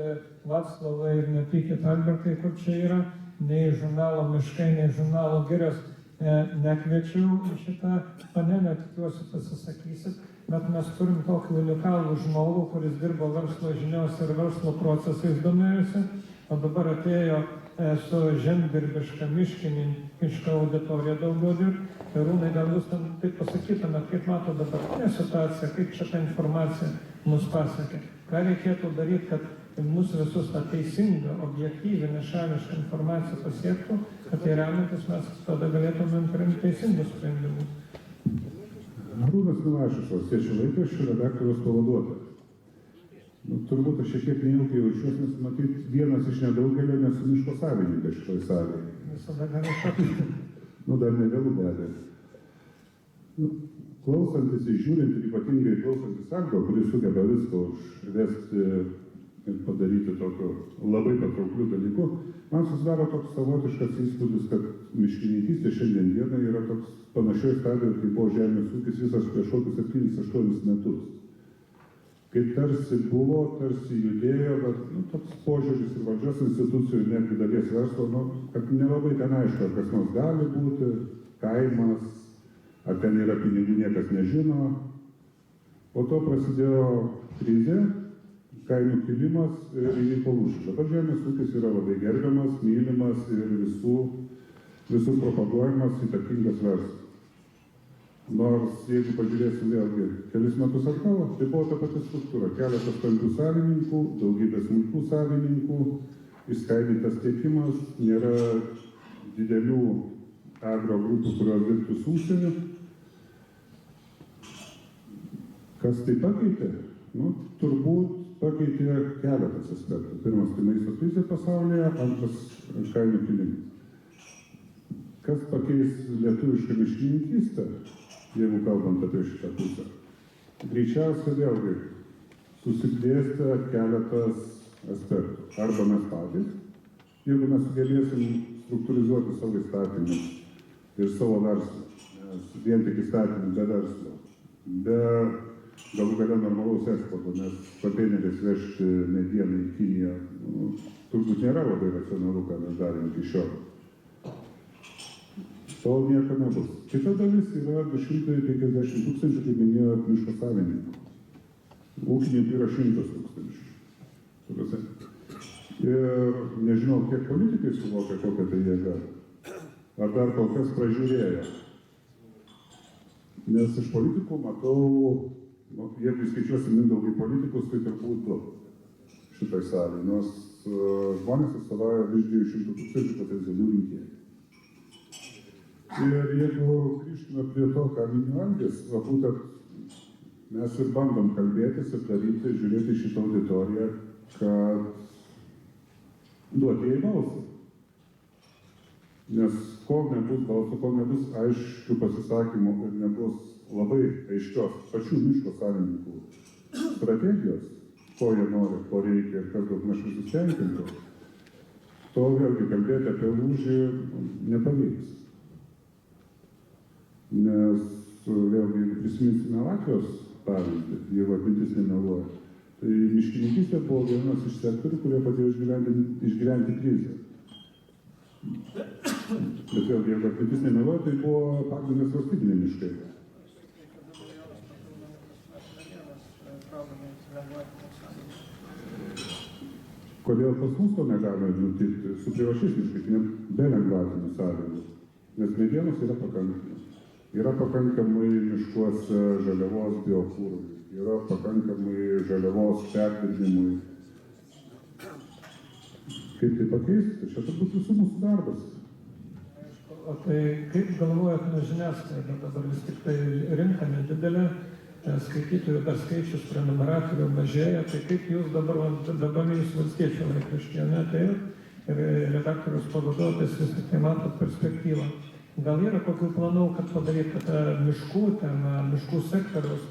Vaclavai ir nepykit Albertai, kur čia yra, nei žurnalo Miškai, nei žurnalo Girios nekviečiau į šitą panelę, tikiuosi pasisakysit, bet mes turim tokį unikalų žmogų, kuris dirbo verslo žiniose ir verslo procesais domėjosi, o dabar atėjo su žemdirbiška miškininkiška auditorija daugiau dirbti. Rūnai, gal jūs ten taip pasakytumėt, kaip mato dabartinė situacija, kaip čia ta informacija mus pasiekė. Ką reikėtų daryti, kad mūsų visus tą teisingą, objektyvį, nešališką informaciją pasiektų, kad tai remiantis mes tada galėtumėm priimti teisingus sprendimus. Arūnas Milašius, Valstiečių laikraščių redaktoriaus pavaduotojas. Turbūt aš šiek tiek neilgai jaučiuosi, nes matyt vienas iš nedaugelio nesu miško savininkas šitoj salėje. Visada gali sakyti. Dar nevėlų be abejo. Klausantis ir žiūrint, ir ypatingai klausantis Algio, kuris sugeba viską užvesti ir padaryti tokiu labai patraukliu dalyku, man susidaro toks savotiškas įspūdis, kad miškininkystė šiandien dieną yra toks panašioj stadijoje, kaip buvo žemės ūkis visas prieš kokius 7-8 metus. Kaip tarsi buvo, tarsi judėjo, bet toks požiūris ir valdžios institucijų, netgi dalies verslo, kad nelabai ten aišku, ar kas nors gali būti, kaimas, ar ten yra pinigų, niekas nežino. Po to prasidėjo krizė, kainų kilimas ir įvyko lūžis. Dabar žemės ūkis yra labai gerbiamas, mylimas ir visų propaguojamas įtakingas verslas. Nors, jeigu pažiūrėsim vėlgi kelis metus atgal, tai buvo ta pati struktūra. Keletas stambių savininkų, daugybė smulkių savininkų, išskaidytas tiekimas, nėra didelių agro grupių, kurios dirbtų su užsieniu. Kas tai pakeitė? Turbūt pakeitė keletas aspektų. Pirmas, tai maisto krizė pasaulyje, antras, kainų kilimas. Kas pakeis lietuvišką miškininkystę? Jeigu kalbant apie šitą pusę. Greičiausiai vėlgi susidėstė keletas aspektų. Arba mes patys, jeigu mes sugebėsim struktūrizuoti savo įstatymus ir savo verslą, nes vien tik įstatymų be verslo, be galų gale normalaus eksporto, nes konteineriais vežti medieną į Kiniją, turbūt nėra labai racionalu, ką mes darėm iki šiol. Tol nieko nebus. Kita dalis yra 250 000, kaip minėjo, miško savininkų. Ūkininkų yra 100 000. Ir nežinau, kiek politikai suvokia, kokia tai jėga. Ar dar kol kas pražiūrėjo. Nes iš politikų matau, jeigu įskaičiuosim Mindaugai politikus, tai turbūt 2 šitai salai, nors žmonės atstovauja virš 200 000 potencialių rinkėjų. Ir jeigu grįžtume prie to, ką minėjo Algis, būtent mes ir bandom kalbėtis ir daryti, žiūrėti šitą auditoriją, kad duoti jai balsą. Nes kol nebus balsų, kol nebus aiškių pasisakymų ir nebus labai aiškios pačių miško savininkų strategijos, ko jie nori, ko reikia ir kas daug maž visus tenkintų, to vėlgi kalbėti apie lūžį nepavyks. Nes vėlgi, jeigu prisiminsime Latvijos pavyzdį, jeigu atmintis nemeluoja, tai miškininkystė buvo vienas iš sektorių, kurie padėjo išgyventi krizę. Bet vėlgi, jeigu atmintis nemeluoja, tai buvo pagrindinės valstybiniai miškai. Kodėl pas mus to negalime nutikti su privačiais miškais, be lengvatinių sąlygų? Nes medienos yra pakankamai. Yra pakankamai miškuose žaliavos biokūrui, yra pakankamai žaliavos perdirbimui. Kaip tai pakeisti? Čia turbūt visų mūsų darbas. O tai kaip galvojat nuo žiniasklaidą, dabar vis tik tai rinka nedidelė, skaitytojų dar skaičius prenumeratorių mažėja, tai kaip jūs dabar jūs Valstiečių laikraštyje neatėjot ir redaktorius pavaduotojas vis tik tai matot perspektyvą. Gal yra kokių planų, kad padaryt, kad miškų sektoriaus,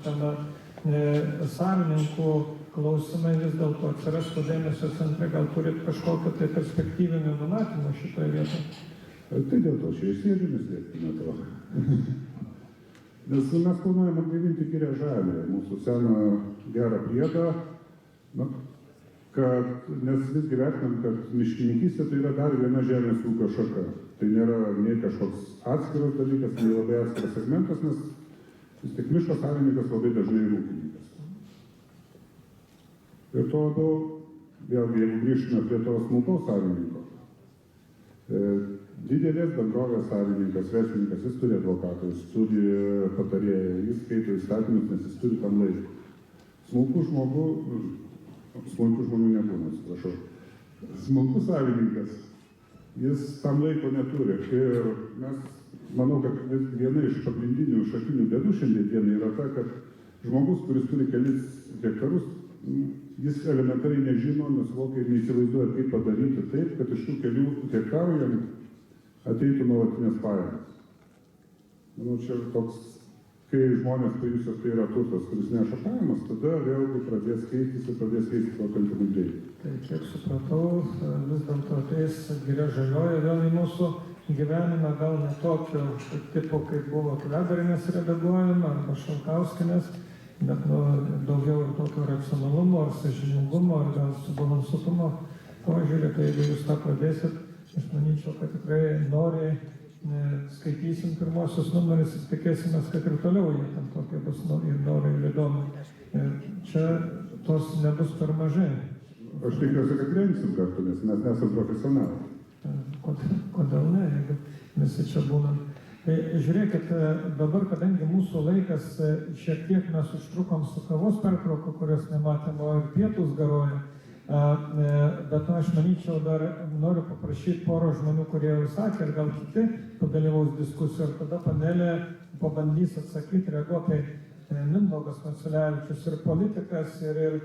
savininkų klausimai vis dėlto atsirastų dėmesio centre, gal turit kažkokio tai perspektyvinio numatymo šitoje vietoje? Tai dėl to čia išsėdžiame slėpkime to. Nes mes planuojame atgaivinti Kirę Žalę, mūsų seną gerą priedą, nes visgi vertinam, kad miškininkystė tai yra dar viena žemės ūkio šaka. Tai nėra nei kažkoks atskiras dalykas, nei labai atskiras segmentas, nes vis tik miško savininkas labai dažnai ir ūkininkas. Ir to labiau, vėlgi, jeigu grįžtume prie to smulkaus savininko, didelės bendrovės savininkas, verslininkas, jis turi advokatą, jis turi patarėją, jis skaito įstatymus, nes jis turi tam laiko. Smulkų žmonių nebūna, atsiprašau. Smulkus savininkas, jis tam laiko neturi. Ir mes, manau, kad viena iš pagrindinių šakinių bėdų šiandien yra ta, kad žmogus, kuris turi kelis hektarus, jis elementariai nežino, nesuvokia ir neįsivaizduoja, kaip padaryti taip, kad iš tų kelių hektarų jam ateitų nuolatinės pajamas. Manau, čia toks, kai žmonės pajus, kad tai yra turtas, kuris neša pajamas, tada vėlgi pradės keistis ir pradės keistis pakankamai greitai. Tai kiek supratau, vis dėlto ateis Giria Žalioji vėl į mūsų gyvenimą, gal ne tokio tipo, kaip buvo Kvedarienės redaguojama arba Šalkauskienės, bet daugiau ir tokio racionalumo ar sąžiningumo ar gal subalansuotumo požiūrį. Tai jeigu jūs tą pradėsit, aš manyčiau, kad tikrai noriai skaitysim pirmosius numerius ir tikėsimės, kad ir toliau jie tam tokie bus ir noriai ir įdomu. Čia tos nebus per mažai. Aš tikiuosi, kad rengsim kartu, nes mes nesam profesionalai. Kodėl ne, jeigu visi čia būnam. Tai žiūrėkit, dabar, kadangi mūsų laikas šiek tiek mes užtrukom su kavos pertrauku, kurios nematėm, o ir pietus garoja. Bet aš manyčiau, dar noriu paprašyti porą žmonių, kurie jau sakė, ir gal kiti padalyvaus diskusiją, ir tada panelė pabandys atsakyti, reaguoti. Mindaugas Maciulevičius ir politikas, ir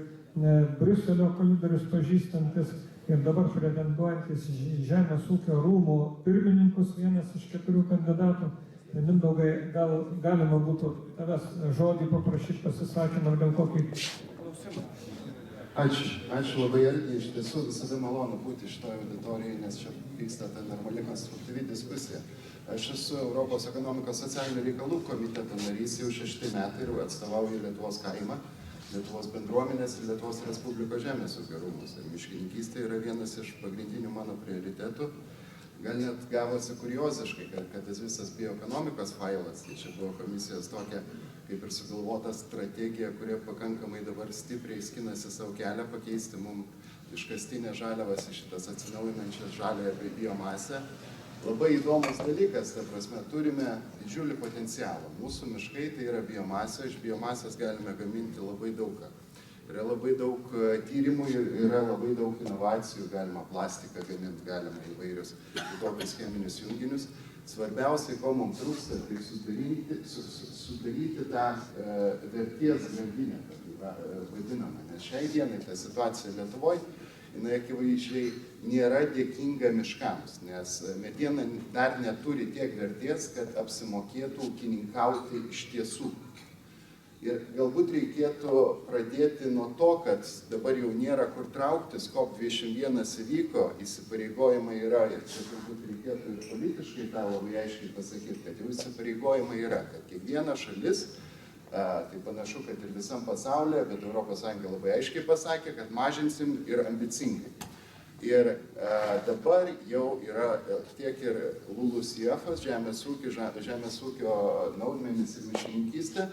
Briuselio koridorius pažįstantis, ir dabar pretenduojantis Žemės ūkio rūmų pirmininkus, vienas iš 4 kandidatų. Mindaugai, gal galima būtų tavęs žodį paprašyti pasisakymą, ar gal kokį klausimą? Ačiū labai, Algi, iš tiesų visada malonu būti šitoje auditorijoje, nes čia vyksta ta normali konstruktyvi diskusija. Aš esu Europos ekonomikos socialinių reikalų komiteto narys jau 6 metai ir atstovauju Lietuvos kaimą, Lietuvos bendruomenės ir Lietuvos Respublikos žemės ūkio rūmus. Ir miškininkystė yra vienas iš pagrindinių mano prioritetų. Gal net gavosi kurioziškai, kad tas visas bioekonomikos failas, tai čia buvo komisijos tokia kaip ir sugalvota strategija, kurie pakankamai dabar stipriai skinasi savo kelią, pakeisti mums iškastinės žaliavas į šitas atsinaujinančias žaliąją biomasę. labai įdomus dalykas, ta prasme, turime didžiulį potencialą. Mūsų miškai tai yra biomasė, iš biomasės galime gaminti labai daug ką. Yra labai daug tyrimų, yra labai daug inovacijų, galima plastiką gaminti, galima įvairius kitokius cheminius junginius. Svarbiausiai, ko mums trūksta, tai sudaryti tą vertės grandinę, vadinamą. Nes šiai dienai ta situacija Lietuvoje, jinai akivaizdžiai nėra dėkinga miškams, nes mediena dar neturi tiek vertės, kad apsimokėtų ūkininkauti iš tiesų. Ir galbūt reikėtų pradėti nuo to, kad dabar jau nėra kur trauktis, COP21 įvyko, įsipareigojimai yra, ir čia turbūt reikėtų ir politiškai tą labai aiškiai pasakyti, kad jau įsipareigojimai yra, kad kiekviena šalis, tai panašu, kad ir visam pasaulyje, bet ES labai aiškiai pasakė, kad mažinsim ir ambicingai. Ir dabar jau yra tiek ir LULUCF, žemės ūkio naudmenis ir miškininkystė,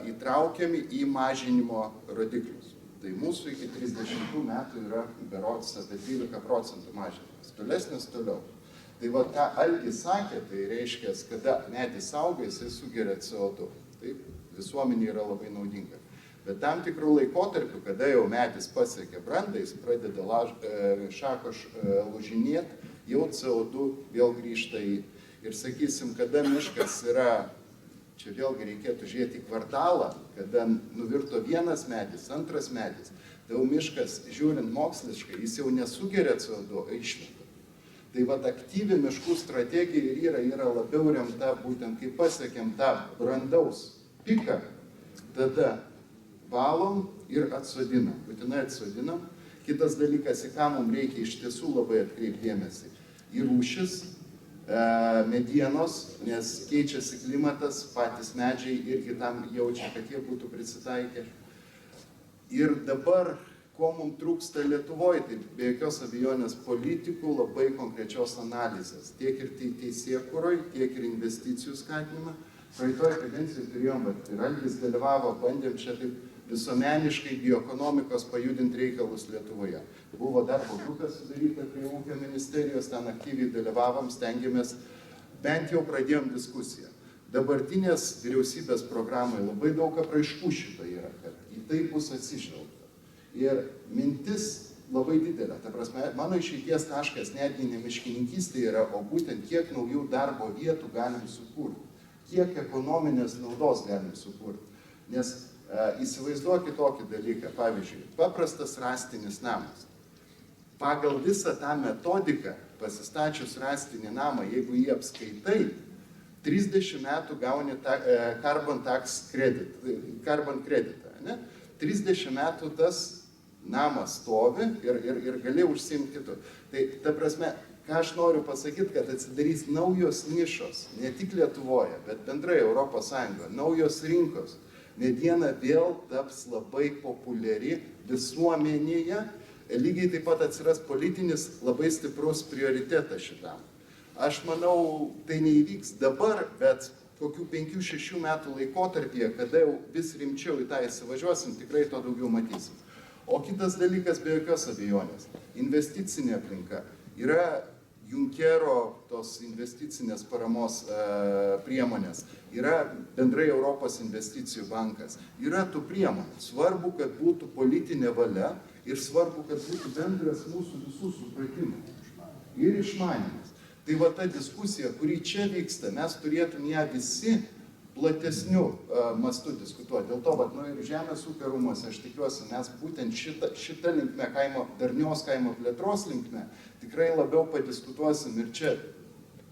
įtraukiami į mažinimo rodiklius. Tai mūsų iki 30 metų yra berods apie 12% mažinimas. Tolesnis toliau. Tai va, ką Algis sakė, tai reiškia, kada medis auga, jisai sugeria CO2. Taip, visuomenė yra labai naudinga. Bet tam tikrų laikotarpių, kada jau medis pasiekia brandą, jis pradeda šakos lūžinėti, jau CO2 vėl grįžta į. Ir sakysim, kada miškas yra, čia vėlgi reikėtų žiūrėti į kvartalą, kada nuvirto vienas medis, antras medis, tai jau miškas, žiūrint moksliškai, jis jau nesugeria CO2, išmeta. Tai vat aktyvi miškų strategija ir yra labiau remta būtent, kai pasiekėm tą brandaus piką, tada valom ir atsodinam, būtinai atsodinam. Kitas dalykas, į ką mums reikia iš tiesų labai atkreipti dėmesį, į rūšis, medienos, nes keičiasi klimatas, patys medžiai irgi tam jaučia, kad jie būtų prisitaikę. Ir dabar, ko mums trūksta Lietuvoje, tai be jokios abejonės politikų labai konkrečios analizės, tiek ir teisėkūroj, tiek ir investicijų skatinimą. Praeitoje kadencijoje turėjom, ir Algis dalyvavo, bandėm čia taip visuomeniškai bioekonomikos pajudinti reikalus Lietuvoje. Buvo darbo grupė sudaryta prie ūkio ministerijos, ten aktyviai dalyvavom, stengiamės, bent jau pradėjom diskusiją. Dabartinės vyriausybės programai labai daug apraiškų šito yra, kad į tai bus atsižvelgta. Ir mintis labai didelė, ta prasme, mano išeities taškas netgi ne miškininkystė yra, o būtent kiek naujų darbo vietų galim sukurti, kiek ekonominės naudos galim sukurti. Nes įsivaizduokit tokį dalyką, pavyzdžiui, paprastas rąstinis namas. Pagal visą tą metodiką, pasistačius rąstinį namą, jeigu jį apskaitai, 30 metų gauni carbon kreditą. Ne? 30 metų tas namas stovi ir gali užsiimti kitų. Tai ta prasme, ką aš noriu pasakyti, kad atsidarys naujos nišos, ne tik Lietuvoje, bet bendrai Europos Sąjungoje, naujos rinkos. Mediena vėl taps labai populiari visuomenėje, lygiai taip pat atsiras politinis labai stiprus prioritetas šitam. Aš manau, tai neįvyks dabar, bet kokių 5-6 metų laikotarpyje, kada jau vis rimčiau į tą įsivažiuosim, tikrai to daugiau matysim. O kitas dalykas be jokios abejonės, investicinė aplinka. Yra Junckero tos investicinės paramos priemonės, yra bendrai Europos investicijų bankas, yra tų priemonių. Svarbu, kad būtų politinė valia ir svarbu, kad būtų bendras mūsų visų supratimas ir išmanimas. Tai va ta diskusija, kuri čia vyksta, mes turėtume ją visi platesnių mastų diskutuoti. Dėl to, ir Žemės ūkio rūmuose, aš tikiuosi, mes būtent šitą linkme, darnios kaimo plėtros linkme, tikrai labiau padiskutuosim ir čia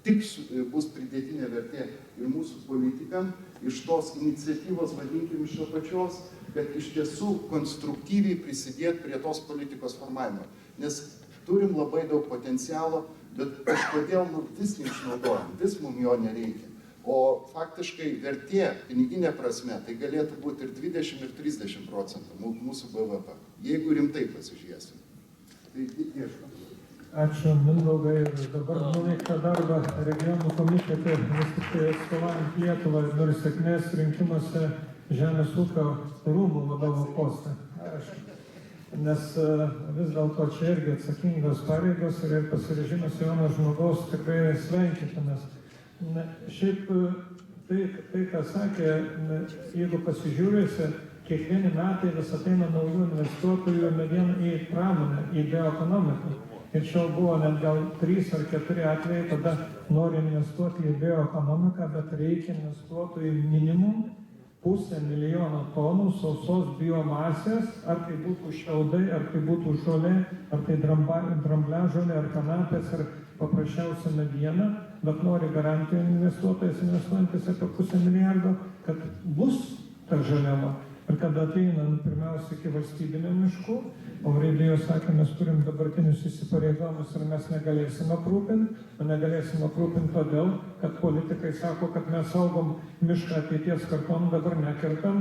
tik bus pridėtinė vertė ir mūsų politikam, iš tos iniciatyvos, vadinkim, iš apačios, kad iš tiesų konstruktyviai prisidėti prie tos politikos formavimo. Nes turim labai daug potencialo, bet kažkodėl vis neišnaudojam, vis mums jo nereikia. O faktiškai vertė, piniginė prasme, tai galėtų būti ir 20 ir 30% mūsų BVP, jeigu rimtai pasižiūrėsim. Tai ieškom. Ačiū Mindaugai ir dabar nuveiktą darbą regionų komitete, vis tik tai atstovaujant Lietuvą ir sėkmės rinkimuose Žemės ūkio rūmų vadovo postą. nes vis dėlto čia irgi atsakingos pareigos ir pasiryžimas jauno žmogaus tikrai sveikintinas. Šiaip tai, ką sakė, jeigu pasižiūrėsi, kiekvieni metai vis ateina naujų investuotojų ne vien į pramonę, į bioekonomiką. Ir čia buvo net gal 3 ar 4 atvejai, kada nori investuoti į bioekonomiką, bet reikia investuotojų minimum 500 000 tonų sausos biomasės, ar tai būtų šiaudai, ar tai būtų žolė, ar tai drambliažolė, ar kanapės, ar paprasčiausia mediena, bet nori garantijų investuotojas investuojantis apie 500 milijardo, kad bus ta žaliava. Ir kad ateinant pirmiausia iki valstybinio miškų, Aurelijus sakė, mes turim dabartinius įsipareigojimus ir mes negalėsim aprūpinti, o negalėsim aprūpinti todėl, kad politikai sako, kad mes saugom mišką ateities kartom, dabar nekirtam.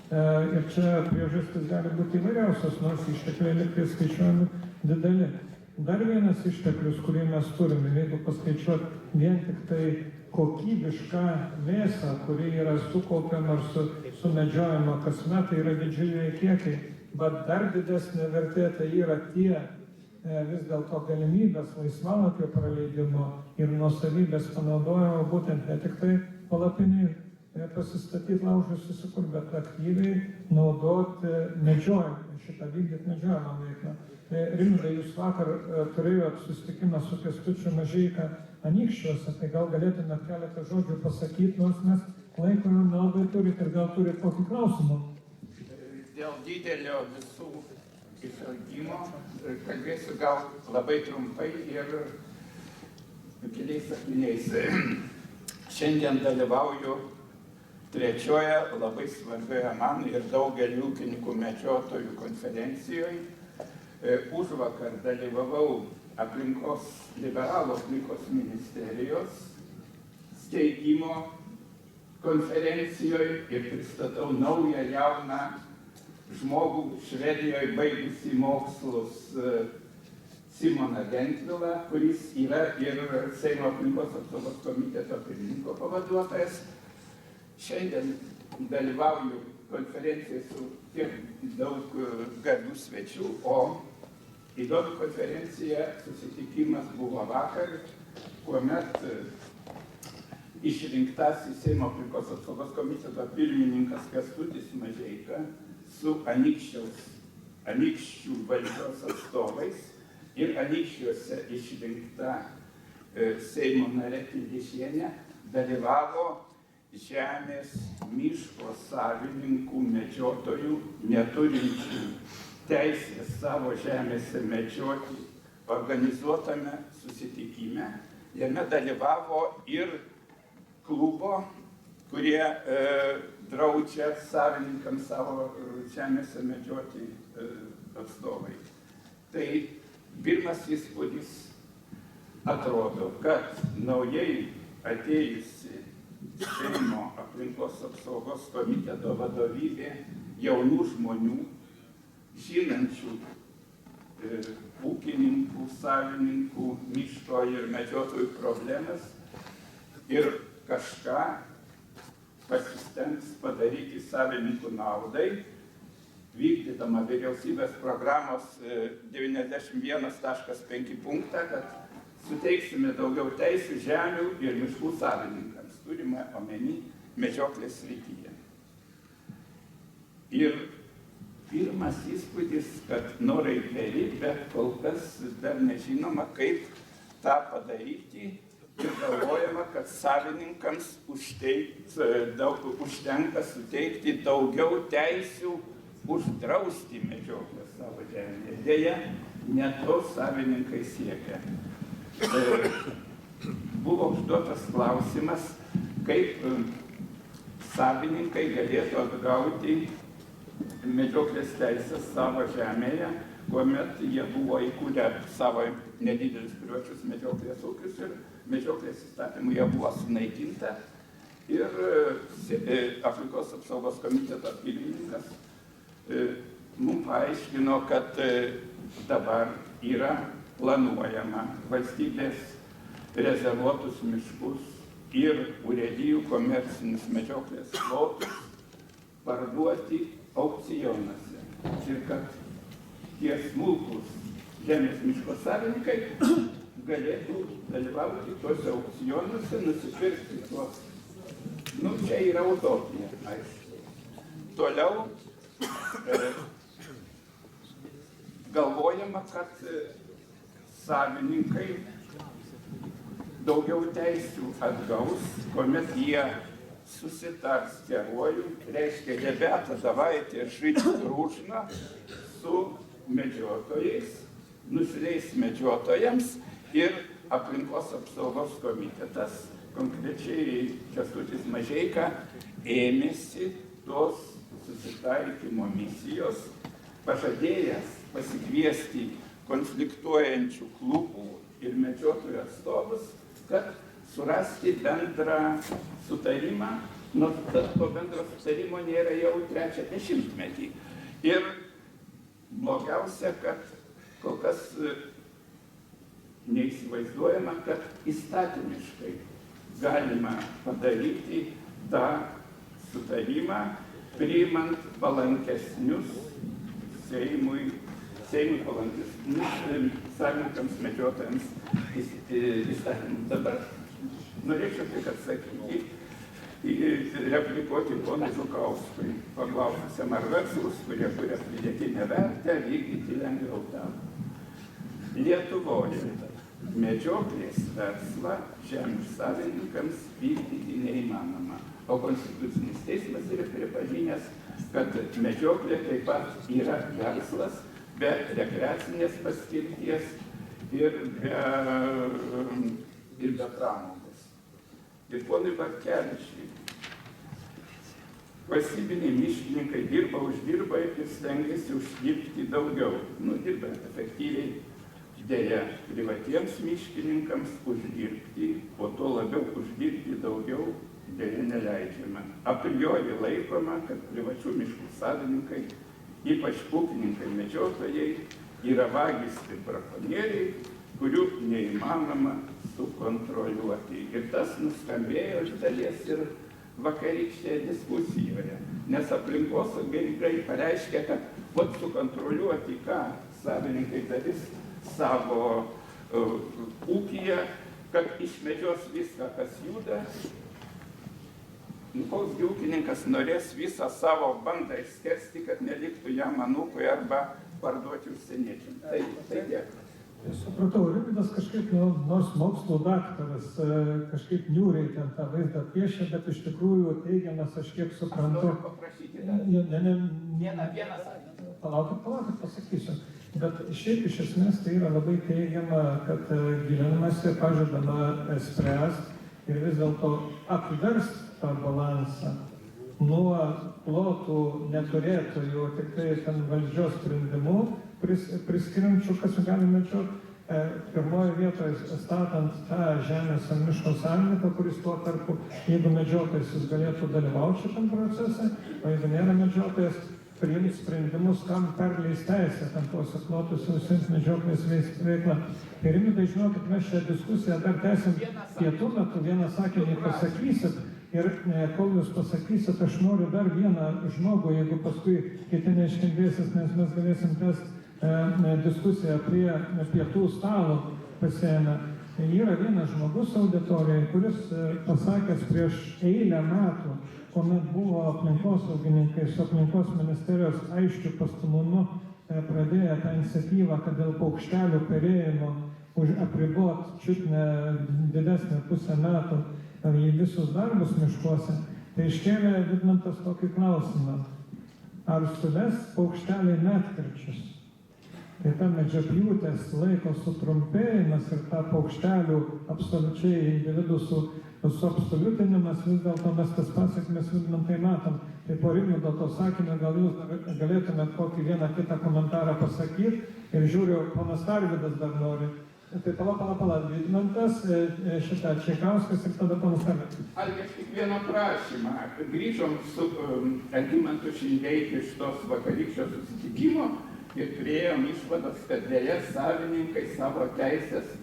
Ir čia priežastis gali būti įvairiausios, nors ištekliai liktai skaičiuojami dideli. Dar vienas išteklius, kurį mes turime, jeigu paskaičiuoti vien tik tai kokybišką mėsą, kuri yra sukaupiama ar sumedžiojama kasmet, tai yra didžiuliai kiekiai, bet dar didesnė vertė tai yra tie vis dėlto galimybės laisvalakio praleidimo ir nuosavybės panaudojimo, būtent ne tik tai palapiniai pasistatyti laužus susikur, bet aktyviai naudoti medžiojimą, šitą vykdyti medžiojimą veiklą. Rimdai, jūs vakar turėjot susitikimą su Kęstučiu Mažeika Anykščiuose, tai gal galėtumėt keletą žodžių pasakyti, nors mes laiko jau nelabai turit ir gal turit kokį klausimą. Dėl didelio visų išaugimo kalbėsiu gal labai trumpai ir keliais sakiniais. Šiandien dalyvauju trečioje labai svarbioje man ir daugelį ūkininkų medžiotojų konferencijoje. Užvakar dalyvavau liberalų aplinkos ministerijos steigimo konferencijoje ir pristatau naują jauną žmogų Švedijoje baigusi mokslus Simoną Gentvilą, kuris yra ir Seimo aplinkos apsaugos komiteto pirmininko pavaduotojas. Šiandien dalyvauju konferencijoje su tiek daug garbių svečių, o įdomi konferencija, susitikimas buvo vakar, kuomet išrinktasis Seimo aplinkos apsaugos komiteto pirmininkas Kęstutis Mažeika su Anykščių valdžios atstovais ir Anykščiuose išrinkta Seimo narė Kildišienė dalyvavo žemės miško savininkų medžiotojų neturinčių teisės savo žemėse medžioti organizuotame susitikime. Jame dalyvavo ir klubo, kurie draudžia savininkams savo žemėse medžioti atstovai. Tai pirmas įspūdis atrodo, kad naujai atėjusi Seimo aplinkos apsaugos komiteto vadovybė jaunų žmonių, žinančių ūkininkų, savininkų, miško ir medžiotojų problemas ir kažką pasistengs padaryti savininkų naudai, vykdydama vyriausybės programos 91.5 punktą, kad suteiksime daugiau teisių žemių ir miškų savininkams, turime omeny medžioklės srityje. Ir pirmas įspūdis, kad norai geri, bet kol kas dar nežinoma, kaip tą padaryti ir galvojama, kad savininkams užtenka suteikti daugiau teisių uždrausti medžioklę savo žemėje. Deja, ne to savininkai siekia. Buvo užduotas klausimas, kaip savininkai galėtų atgauti medžioklės teisės savo žemėje, kuomet jie buvo įkūrę savo nedidelius privačius medžioklės ūkius ir medžioklės įstatymų jie buvo sunaikinta. Ir aplinkos apsaugos komiteto pirmininkas mums paaiškino, kad dabar yra planuojama valstybės rezervuotus miškus ir urėdijų komercinius medžioklės plotus parduoti aukcionuose. Ir kad tie smulkūs žemės miško savininkai galėtų dalyvauti tuose aukcionuose, nusipirkti tuos. Nu, čia yra utopija, aišku. Toliau galvojama, kad savininkai daugiau teisių atgaus, kuomet jie susitars geruoju, reiškia, rебята, давайте жить дружно su medžiotojais, nusileis medžiotojams ir aplinkos apsaugos komitetas, konkrečiai Kęstutis Mažeika, ėmėsi tos susitaikymo misijos, pažadėjęs pasikviesti konfliktuojančių klubų ir medžiotojų atstovus, kad surasti bendrą sutarimą, nors to bendro sutarimo nėra jau 3 dešimtmetį. Ir blogiausia, kad kol kas neįsivaizduojama, kad įstatymiškai galima padaryti tą sutarimą, priimant palankesnius Seimui palankesnius savininkams, medžiotojams įstatymus. Dabar norėčiau tik atsakyti, replikuoti ponui Žukauskui, paklaususiam, ar verslus, kurie kuria pridėtinę vertę, vykdyti lengviau darbą. Lietuvoje medžioklės verslą žemės savininkams vykdyti neįmanoma, o Konstitucinis teismas yra pripažinęs, kad medžioklė taip pat yra verslas be rekreacinės paskirties ir be pramogos. Ir ponui Bartkevičiui, valstybiniai miškininkai dirba, uždirba ir stengiasi uždirbti daugiau. Dirba efektyviai, dėja privatiems miškininkams uždirbti, o to labiau uždirbti daugiau dėja neleidžiama. A priori laikoma, kad privačių miškų savininkai, ypač ūkininkai medžiotojai, yra vagys ir brakonieriai, kurių neįmanoma sukontroliuoti. Ir tas nuskambėjo iš dalies ir vakarykštėje diskusijoje, nes aplinkosaugininkai pareiškė, kad sukontroliuoti, ką savininkai darys savo ūkyje, kad išmedžios viską, kas juda. Koks ūkininkas norės visą savo bandą išskersti, kad neliktų jam anūkui arba parduoti užsieniečiams. Tai tiek. Supratau, Rimvydas kažkaip, nors mokslo daktaras, kažkaip niūriai ten tą vaizdą piešia, bet iš tikrųjų teigiamas, aš kiek suprantu. Noriu paprašyti dar. Vieną sakinį. Palaukit, pasakysiu. Bet šiaip iš esmės tai yra labai teigiama, kad gyvenimuose pažadama spręsti ir vis dėlto apversti tą balansą nuo plotų neturėtojų, tik tai ten valdžios sprendimų priskiriančių, kas gali medžioti. Pirmoje vietoje statant tą žemės ar miško savininką, kuris tuo tarpu, jeigu medžiotojas, jis galėtų dalyvauti šitam procese, o jeigu nėra medžiotojas, priimti sprendimus, kam perleis teisę tam tuose plotus visiems medžioklės veiklą. Ir Rimvydai, žinokit, mes šią diskusiją dar tęsim pietų metu, vieną sakinį pasakysit. Ir kol jūs pasakysit, aš noriu dar vieną žmogų, jeigu paskui kiti neiškentėsis, nes mes galėsim tęsti diskusiją prie pietų stalo pasiėmę. Yra vienas žmogus auditorijoje, kuris pasakęs prieš eilę metų, kuomet buvo aplinkosaugininkai su aplinkos ministerijos aiškiu pastumumu pradėję tą iniciatyvą, kad dėl paukštelių perėjimo apribot čiutne didesnę pusę metų į visus darbus miškuose, tai iškėlė Vidmantas tokį klausimą. Ar suves paukšteliai medkirčius? Tai ta medžiapliūtės laiko sutrumpėjimas ir ta paukštelių absoliučiai individų suabsoliutinimas, vis dėlto mes tas pasiekmes Vidmantai matom. Tai po Rimvydo to sakinio gal jūs galėtumėt kokį vieną kitą komentarą pasakyti ir žiūriu, ponas Tarvydas dar nori. Tai pala, Vidmantas, šitą Čaikauskas ir tada ponas Tarvydas. Aš tik vieną prašymą. Grįžom su Algimantu Šindeikiu iš tos vakarykščio susitikimo ir priėjom išvadas, kad dėja savininkai savo teisės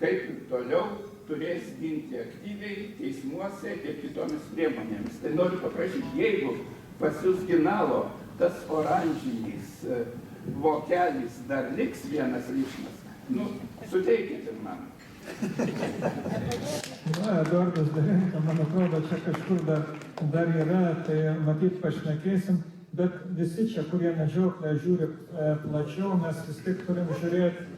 kaip ir toliau turės ginti aktyviai teismuose ir kitomis priemonėmis. Tai noriu paprašyti, jeigu pas jūs ginalo tas oranžinis vokelis dar liks vienas ryšmas. Nu, suteikite man. Na, Eduardas Darinka, man atrodo, čia kažkur dar yra, tai matyt pašnekėsim, bet visi čia, kurie medžioklę žiūri plačiau, mes vis tik turim žiūrėti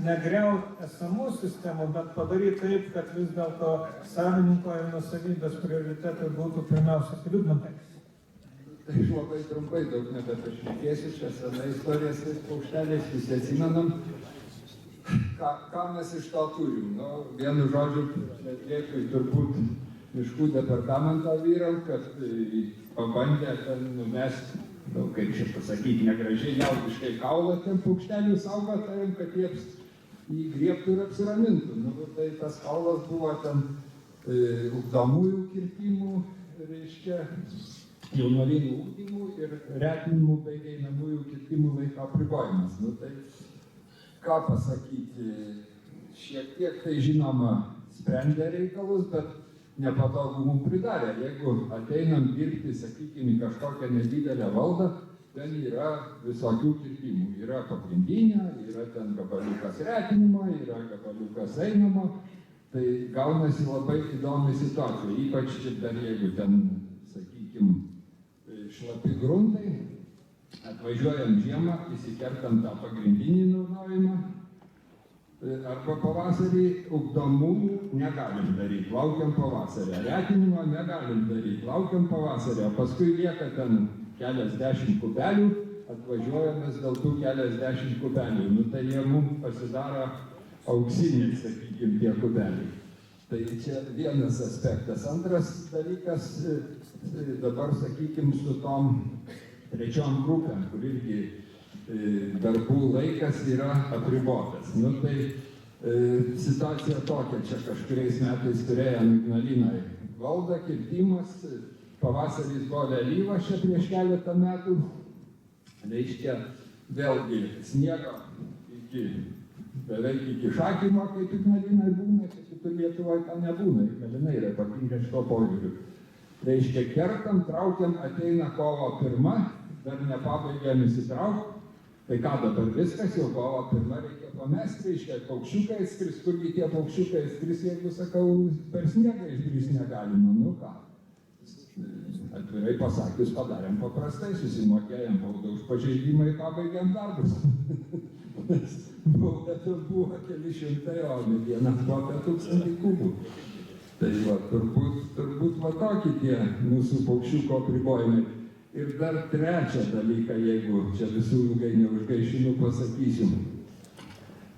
negriauti esamų sistemų, bet padaryti taip, kad vis dėlto savininko ir nusavybės prioritetai būtų pirmiausia. Liudmantai. Tai aš labai trumpai daug nebepašnekėsiu, čia sena istorija su tais paukšteliais, visi atsimenam. Ką mes iš to turim? Nu, vienu žodžiu, dėkui turbūt miškų departamentą vyram, kad pabandė ten numesti, kaip čia pasakyti, negražiai liaudiškai kaulą tiem paukštelių saugotojam, kad jie jį griebtų ir apsiramintų. Nu, tai tas kaulas buvo ten ugdomųjų kirtimų, reiškia, jaunuolynų ugdymų ir retinimų bei einamųjų kirtimų laiko apribojimas. Nu, tai ką pasakyti, šiek tiek tai žinoma sprendė reikalus, bet nepatogumų pridarė. Jeigu ateinam dirbti, sakykime, kažkokią nedidelę valdą, ten yra visokių kirtimų. Yra pagrindinė, yra ten gabaliukas retinimo, yra gabaliukas einamo. Tai gaunasi labai įdomi situacija, ypač dar jeigu ten, sakykime, šlapi gruntai, atvažiuojam žiemą, įsikertam tą pagrindinį naudojimą, arba pavasarį ugdomųjų negalim daryti, laukiam pavasarį, retinimo negalim daryti, laukiam pavasarį, o paskui lieka ten keliasdešimt kubelių, atvažiuojamės dėl tų keliasdešimt kubelių, nu tai jie mums pasidaro auksiniai, sakykime, tie kubeliai. Tai čia vienas aspektas. Antras dalykas, dabar, sakykime, su tom trečiom grupėm, kur irgi darbų laikas yra apribotas. Nu tai situacija tokia, čia kažkuriais metais turėjom Ignalinai valdą, kirtimas, pavasaris buvo vėlyvas čia prieš keletą metų, reiškia vėlgi sniego beveik iki šakymo, kaip Ignalinai būna, kaip kitur Lietuvoje ten nebūna, Ignalinai yra ypatinga šito požiūriu. Reiškia, kertam, traukiam, ateina kovo 1, dar nepabaigėm įsitraukti, tai ką dabar viskas, jau kovo 1 reikia pamesti, reiškia, paukščiukai skris, kurgi tie paukščiukai skris, jeigu, sakau, per sniegą išgrįs negalima, nu ką. Atvirai pasakius, padarėm paprastai, susimokėjom baudą už pažeidimą ir pabaigėm darbus. Bauda buvo keli šimtai, o mediena buvo apie 1000 kubų. Tai va, turbūt va tokie tie mūsų paukščiuko apribojimai. Ir dar trečią dalyką, jeigu čia visų ilgai neužgaišinu, pasakysiu.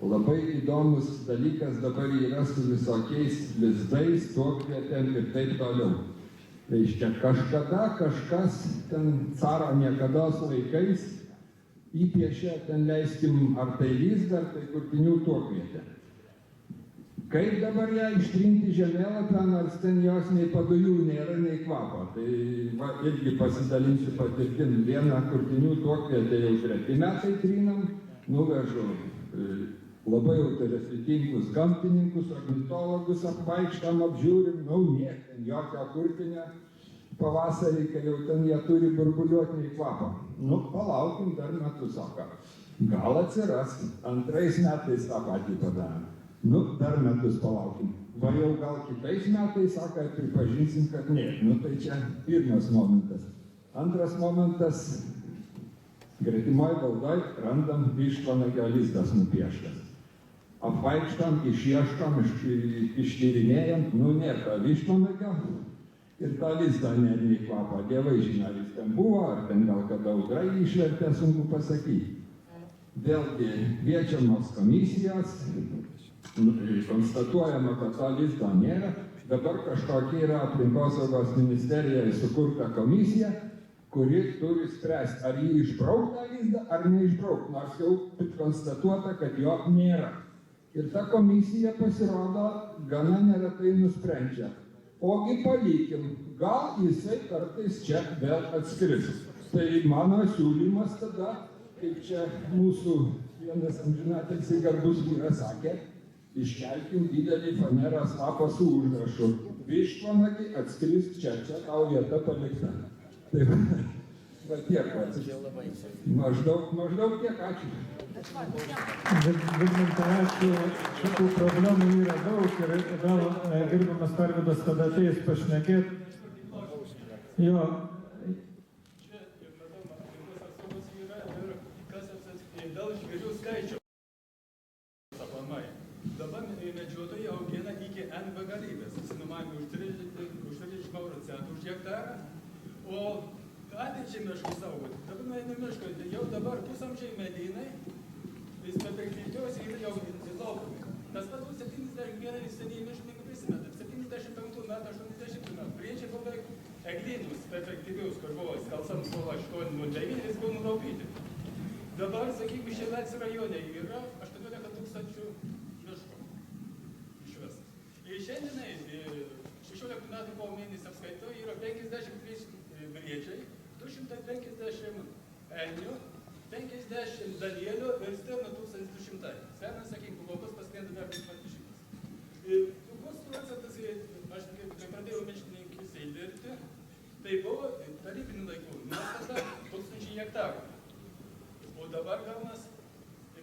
Labai įdomus dalykas dabar yra su visokiais lizdais, tuokvietėm ir taip toliau. Reiškia, kažkada kažkas ten caro niekados laikais įpiešė, ten leiskim, ar tai lizdą, ar tai kurtinių tuokvietę. Kaip dabar ją ištrinti žemėlapę, nors ten jos nei padujų nėra, nei kvapo. Tai va, irgi pasidalinsiu patirtim. Vieną kurtinių tuokvietę jau 3 metai trinam, nuvežu labai autoritetingus gamtininkus, ornitologus apvaikštam, apžiūrim, niek ten jokio kurtinio pavasarį, kai jau ten jie turi burbuliuoti nei kvapą. Palaukim dar metus, sako. Gal atsiras, 2 metais tą patį padarėm. Dar metus palaukim. Va jau gal kitais metais, sako, pripažinsim, kad ne. Tai čia pirmas momentas. Antras momentas, gretimoj valdoj randam vištvanagio lizdas nupieštas. Apvaikštam, išieškom, ištyrinėjam, nėra vištvanagio ir tą lizdą nėra nei kvapą. Dievai žino, ar jis ten buvo, ar ten gal kada audra jį išvertė, sunku pasakyti. Vėlgi kviečiamos komisijos, konstatuojama, kad to lizdo nėra. Dabar kažkokia yra aplinkosaugos ministerijoje sukurta komisija, kuri turi spręsti, ar jį išbraukt tą lizdą, ar neišbraukt, nors jau konstatuota, kad jo nėra. Ir ta komisija pasirodo gana neretai nusprendžia. Ogi palikim, gal jisai kartais čia vėl atskris. Tai mano siūlymas tada, kaip čia mūsų vienas amžinatilsį garbus vyras sakė, iškelkim didelį faneros lapą su užrašu. Vištvanagi atskrisk čia tau vieta palikta. Va tiek, maždaug tiek, ačiū. Vidmantai, ačiū. Šitų problemų yra daug ir gal gerbiamas Arvydas tada ateis pašnekėti. Jo. Dėl žvėrių skaičių aplamai. Dabar medžiotojai augina iki N begalybės. Numanė už 30 euro centų už hektarą, o ateičiai miškų saugoti. Dabar nueina miško, jau dabar pusamžiai medynai, jis perspektyviausi yra jau laukomi. Tas pats 71 seniai miškininkai prisimeta, 75 metų, 80 metų. Priečiai buvo eglynus perspektyviaus, kur buvo skalsams buvo 809, jis buvo nulaupyti. Dabar, sakykime, Šilalės rajone yra 18 000 miško išvis. Ir šiandienai, 16 metų kovo mėnesį apskaitoje, yra 53 briedžiai, 250 elnių, 50 danielių ir stirnų 1200. Senas, sakykime, laukus paskrenda dar 20. Koks procentas, aš kai pradėjau miškininkystėje dirbti, tai buvo tarybinių laikų, nuostata 1000 hektarų. O dabar gaunas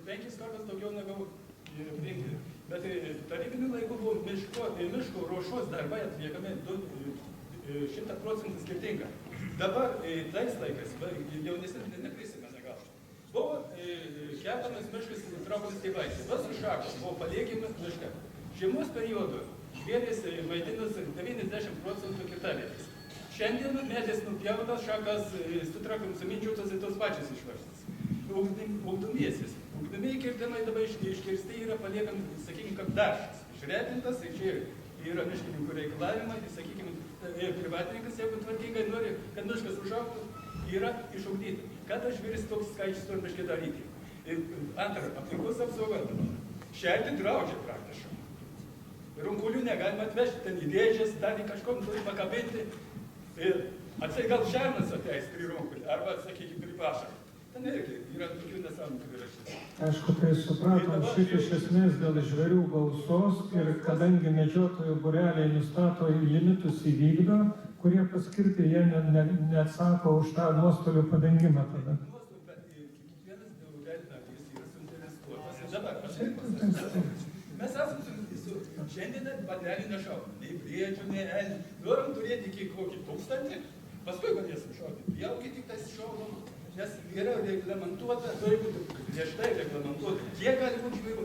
5 kartus daugiau negu rinkti. Bet tarybinių laikų buvo miško ruošos darbai atliekami 100% skirtinga. Dabar tais laikais, jaunesnis neprisimena gal, buvo kertamas miškas traukomis tėvais. Tos šakos buvo paliekimas miške. Žiemos periodu žvėrys maitinus 90% kirtavietės. Šiandien medis nupjautas, šakas sutrakom suminčiuotas ir tos pačios išverstas. Ugdomiesis. Ugdomieji kirtimai dabar iškirsti yra paliekami, sakykime, kaip daržas. Išretintas, tai čia yra miškininkų reikalavimai, tai, sakykime, privatininkas, jeigu tvarkingai nori, kad miškas užaugtų, yra išugdyti. Kada žvėris toks skaičius turi miškai daryti? Antra, aplinkos apsauga dabar. Šerti draudžia praktiškai. Runkulių negalima atvežti, ten įdėžės, dalį kažkom turi pakabinti. Atsai gal šernas ateis prie runkulį, arba, sakykime, prie pašarą. Ten irgi yra tokių nesąmonų prirašyta. Aišku, tai supratom, šiaip iš esmės dėl žvėrių gausos ir kadangi medžiotojų būreliai nustato limitus įvykdo, kurie paskirti, jie neatsako už tą nuostolių padengimą tada. Kiekvienas būrelis yra suinteresuotas. Dabar, aš pasakysiu. Mes esame šiandien patelį nešaudami, nei briedžių, nei elnių. Norim turėti iki kokį 1000, paskui galėsim šaudyti. Jaugi tik tais šaudom. Nes yra reglamentuota, turi būti griežtai reglamentuota, kiek gali būti žvėrių.